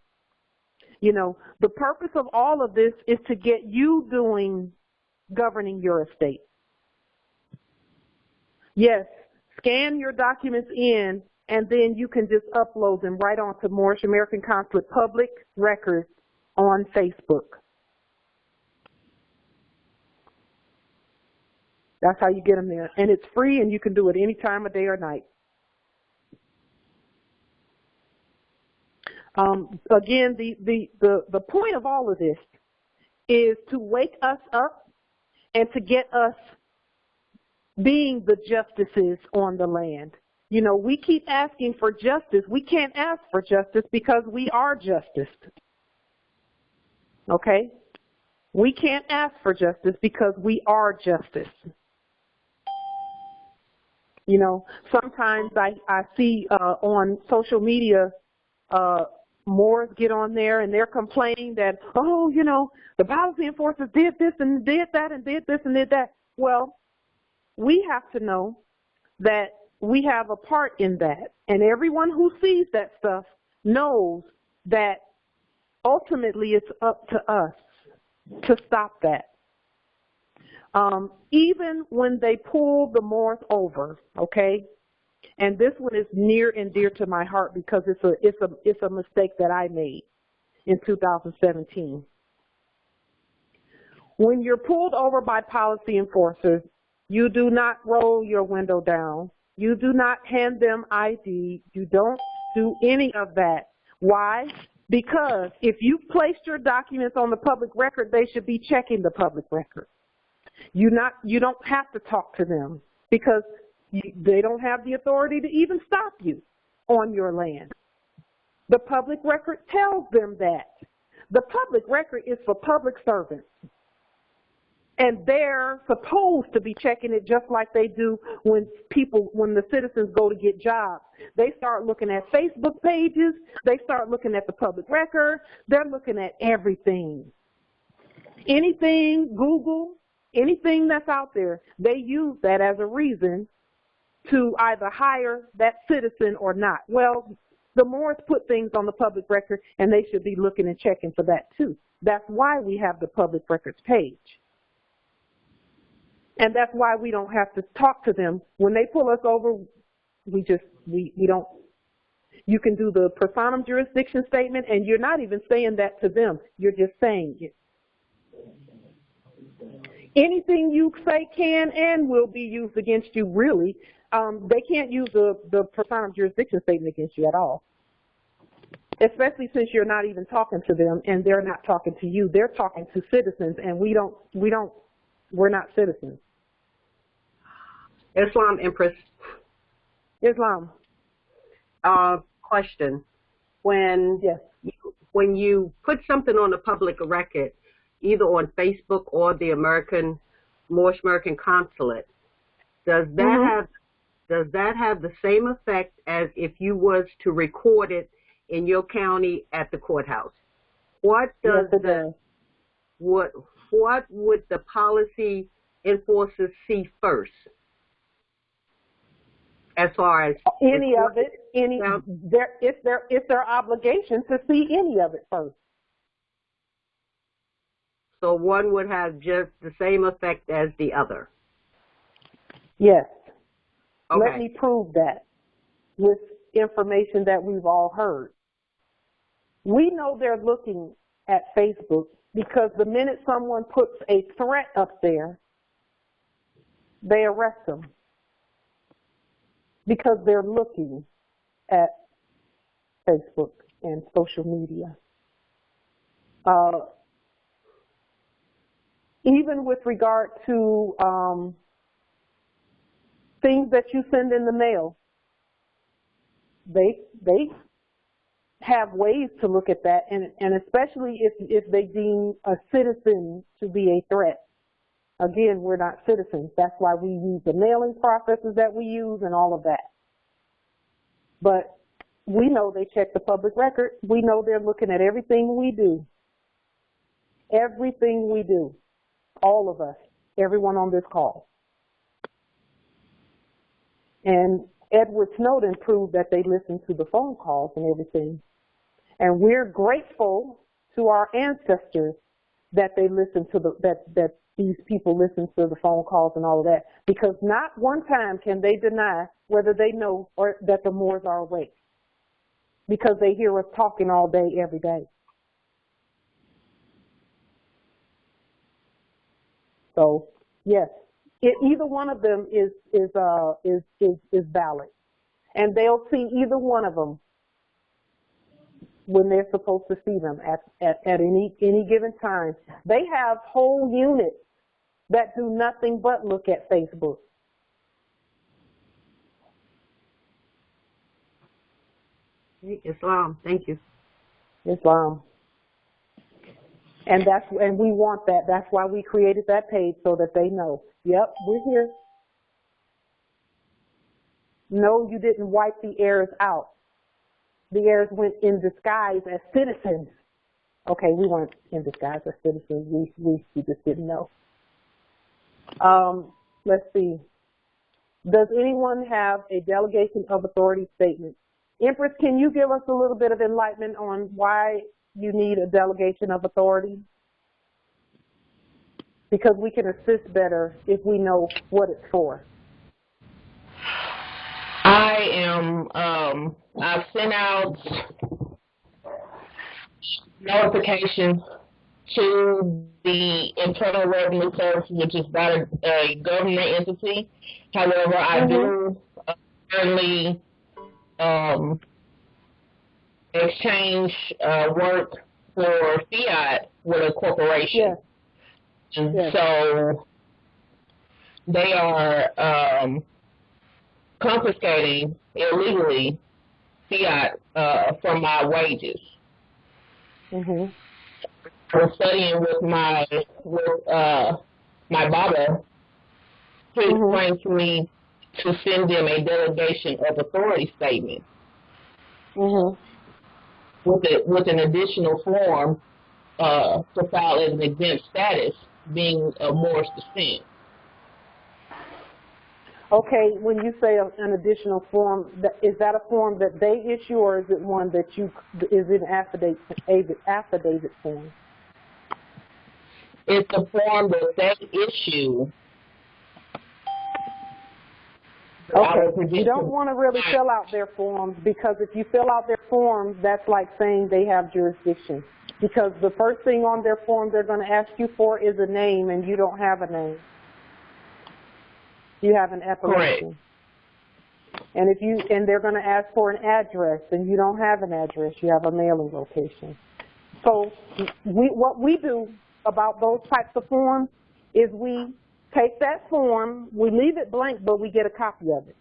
You know, the purpose of all of this is to get you governing your estate. Yes, scan your documents in, and then you can just upload them right onto Moorish American Consulate Public Records on Facebook. That's how you get them there. And it's free, and you can do it any time of day or night. Again, the point of all of this is to wake us up and to get us being the justices on the land. You know, we keep asking for justice. We can't ask for justice because we are justice. Okay? We can't ask for justice because we are justice. You know, sometimes I see on social media, Moors get on there and they're complaining that, oh, you know, the policy enforcers did this and did that and did this and did that. Well, we have to know that we have a part in that. And everyone who sees that stuff knows that ultimately it's up to us to stop that. Even when they pull the Moors over, okay, and this one is near and dear to my heart because it's a mistake that I made in 2017. When you're pulled over by policy enforcers, you do not roll your window down. You do not hand them ID. You don't do any of that. Why? Because if you've placed your documents on the public record, they should be checking the public record. You don't have to talk to them because they don't have the authority to even stop you on your land. The public record tells them that. The public record is for public servants. And they're supposed to be checking it just like they do when the citizens go to get jobs. They start looking at Facebook pages. They start looking at the public record. They're looking at everything Anything, Google, anything that's out there, they use that as a reason to either hire that citizen or not. Well, the Moors put things on the public record, and they should be looking and checking for that too. That's why we have the public records page. And that's why we don't have to talk to them. When they pull us over, we don't. You can do the personam jurisdiction statement, and you're not even saying that to them. You're just saying it. Anything you say can and will be used against you, really. They can't use the personam jurisdiction statement against you at all, especially since you're not even talking to them and they're not talking to you. They're talking to citizens, and we're not citizens. Islam, Empress. Islam. Question. When you put something on the public record, either on Facebook or the Moorish American Consulate, does that have the same effect as if you was to record it in your county at the courthouse? What would the policy enforcers see first? As far as any of it, it's their obligation to see any of it first. So one would have just the same effect as the other. Yes. Okay. Let me prove that with information that we've all heard. We know they're looking at Facebook because the minute someone puts a threat up there, they arrest them because they're looking at Facebook and social media. Even with regard to things that you send in the mail, they have ways to look at that, and especially if they deem a citizen to be a threat. Again, we're not citizens. That's why we use the mailing processes that we use and all of that. But we know they check the public record. We know they're looking at everything we do. Everything we do. All of us. Everyone on this call. And Edward Snowden proved that they listened to the phone calls and everything. And we're grateful to our ancestors that they listened to that these people listen to the phone calls and all of that, because not one time can they deny whether they know or that the Moors are awake, because they hear us talking all day, every day. So yes, either one of them is valid, and they'll see either one of them when they're supposed to see them at any given time. They have whole units that do nothing but look at Facebook. Islam, thank you. Islam. And we want that. That's why we created that page, so that they know, yep, we're here. No, you didn't wipe the heirs out. The heirs went in disguise as citizens. Okay, we weren't in disguise as citizens. We just didn't know. Let's see. Does anyone have a delegation of authority statement? Empress, can you give us a little bit of enlightenment on why you need a delegation of authority? Because we can assist better if we know what it's for. I've sent out notification to the Internal Revenue Service, which is not a government entity. However, I do currently exchange work for fiat with a corporation. Yes. And so they are confiscating illegally fiat from my wages. I was studying with my Baba, who explained to me to send them a delegation of authority statement with an additional form to file as an exempt status, being of Moorish descent. Okay, when you say an additional form, is that a form that they issue, or is it one that is in affidavit form? It's a form that they issue. Okay, you don't want to really fill out their forms, because if you fill out their forms, that's like saying they have jurisdiction. Because the first thing on their form they're going to ask you for is a name, and you don't have a name. You have an appellation. And they're going to ask for an address, and you don't have an address. You have a mailing location. So what we do about those types of forms is we take that form, we leave it blank, but we get a copy of it.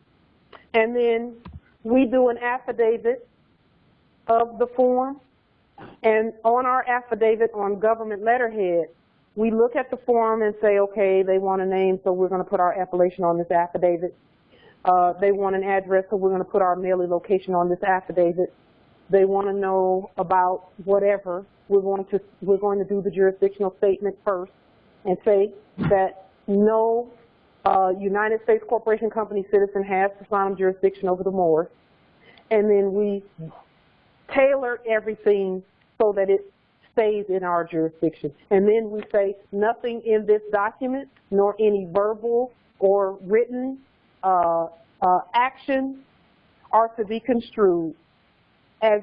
And then we do an affidavit of the form. And on our affidavit on government letterhead, we look at the form and say, okay, they want a name, so we're going to put our appellation on this affidavit. They want an address, so we're going to put our mailing location on this affidavit. They want to know about whatever. We're going to do the jurisdictional statement first and say that no United States corporation, company, citizen has personam jurisdiction over the Moors. And then we tailor everything so that it stays in our jurisdiction. And then we say nothing in this document, nor any verbal or written action are to be construed as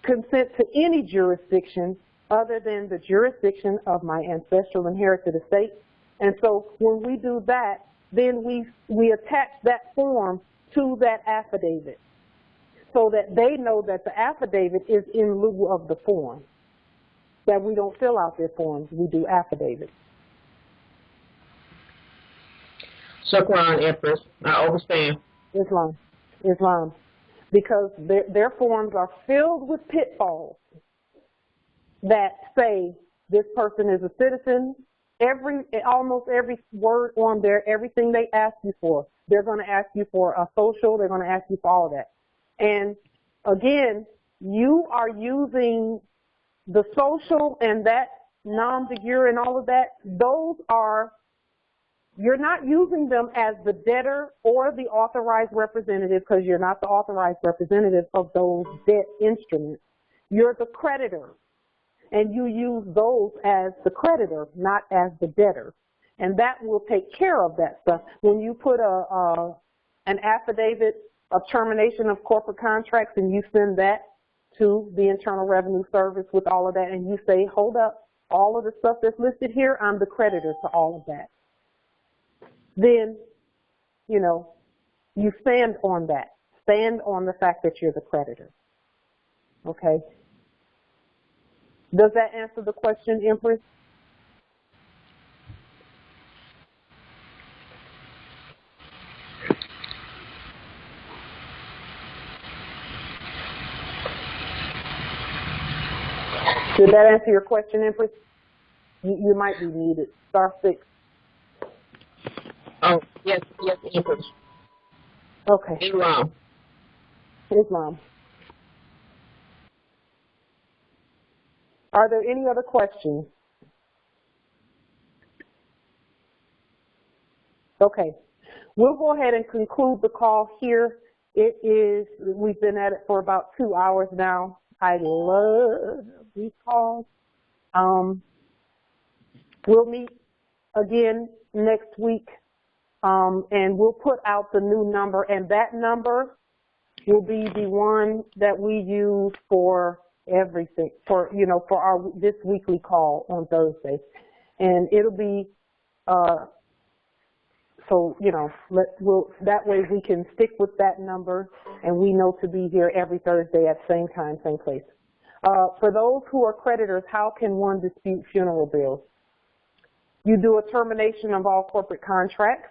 consent to any jurisdiction other than the jurisdiction of my ancestral inherited estate. And so when we do that, then we attach that form to that affidavit so that they know that the affidavit is in lieu of the form. That we don't fill out their forms, we do affidavits. Shukran, Empress. I understand. Islam. Because their forms are filled with pitfalls that say this person is a citizen. Almost every word on there, everything they ask you for, they're going to ask you for a social, they're going to ask you for all of that. And again, you are using the social and that nom de jure and all of that, you're not using them as the debtor or the authorized representative, because you're not the authorized representative of those debt instruments. You're the creditor, and you use those as the creditor, not as the debtor. And that will take care of that stuff. When you put an affidavit of termination of corporate contracts and you send that to the Internal Revenue Service with all of that, and you say, hold up, all of the stuff that's listed here, I'm the creditor to all of that. Then, you stand on that. Stand on the fact that you're the creditor. Okay? Does that answer the question, Empress? Did that answer your question, Empress? You might be muted. *6. Oh, yes, Empress. Okay. Islam. Are there any other questions? Okay. We'll go ahead and conclude the call here. We've been at it for about 2 hours now. I love these calls. We'll meet again next week, and we'll put out the new number, and that number will be the one that we use for everything, for this weekly call on Thursday. And it'll be, that way we can stick with that number, and we know to be here every Thursday at same time, same place. For those who are creditors, how can one dispute funeral bills? You do a termination of all corporate contracts,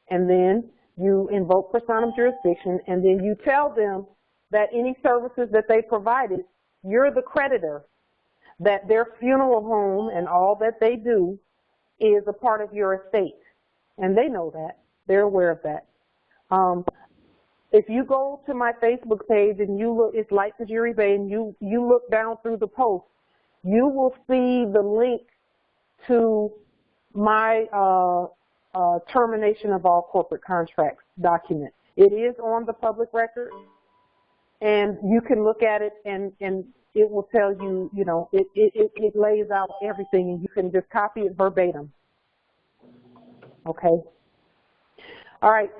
and then you invoke personam jurisdiction, and then you tell them that any services that they provided, you're the creditor, that their funeral home and all that they do is a part of your estate. And they know that. They're aware of that. If you go to my Facebook page and you look, it's Light to Jury Bay, and you look down through the post, you will see the link to my termination of all corporate contracts document. It is on the public record, and you can look at it, and it will tell you, you know, it lays out everything, and you can just copy it verbatim. Okay. All right.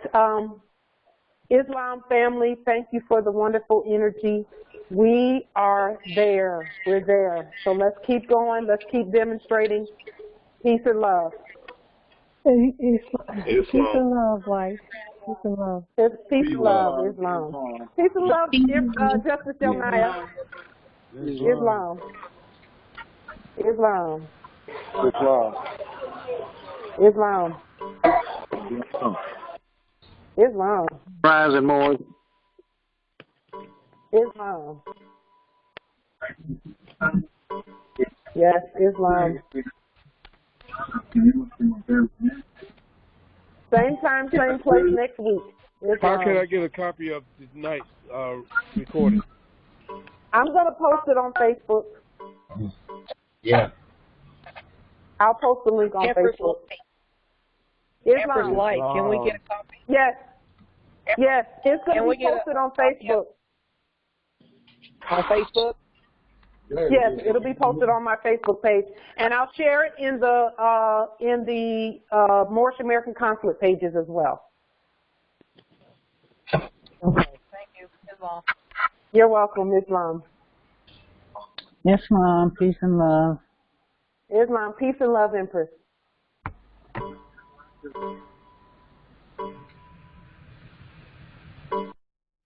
Islam family, thank you for the wonderful energy. We are there. We're there. So let's keep going. Let's keep demonstrating peace and love. Peace and love, wife. Peace and love. Peace and love, Islam. Peace and love, Justice Jonaya. Islam. Islam. Islam. Islam. Islam. Rise and more. Islam. Yes, Islam. Same time, same place next week. Islam. How can I get a copy of tonight's recording? I'm going to post it on Facebook. Yeah. I'll post the link on Facebook. Islam. Light. Can we get a copy? Yes. Yes. It's going to be posted on Facebook. On Facebook? Yes, it'll be posted on my Facebook page, and I'll share it in the Moorish American Consulate pages as well. Okay. Thank you, Islam. You're welcome, Islam. Islam, peace and love. Islam, peace and love, Empress.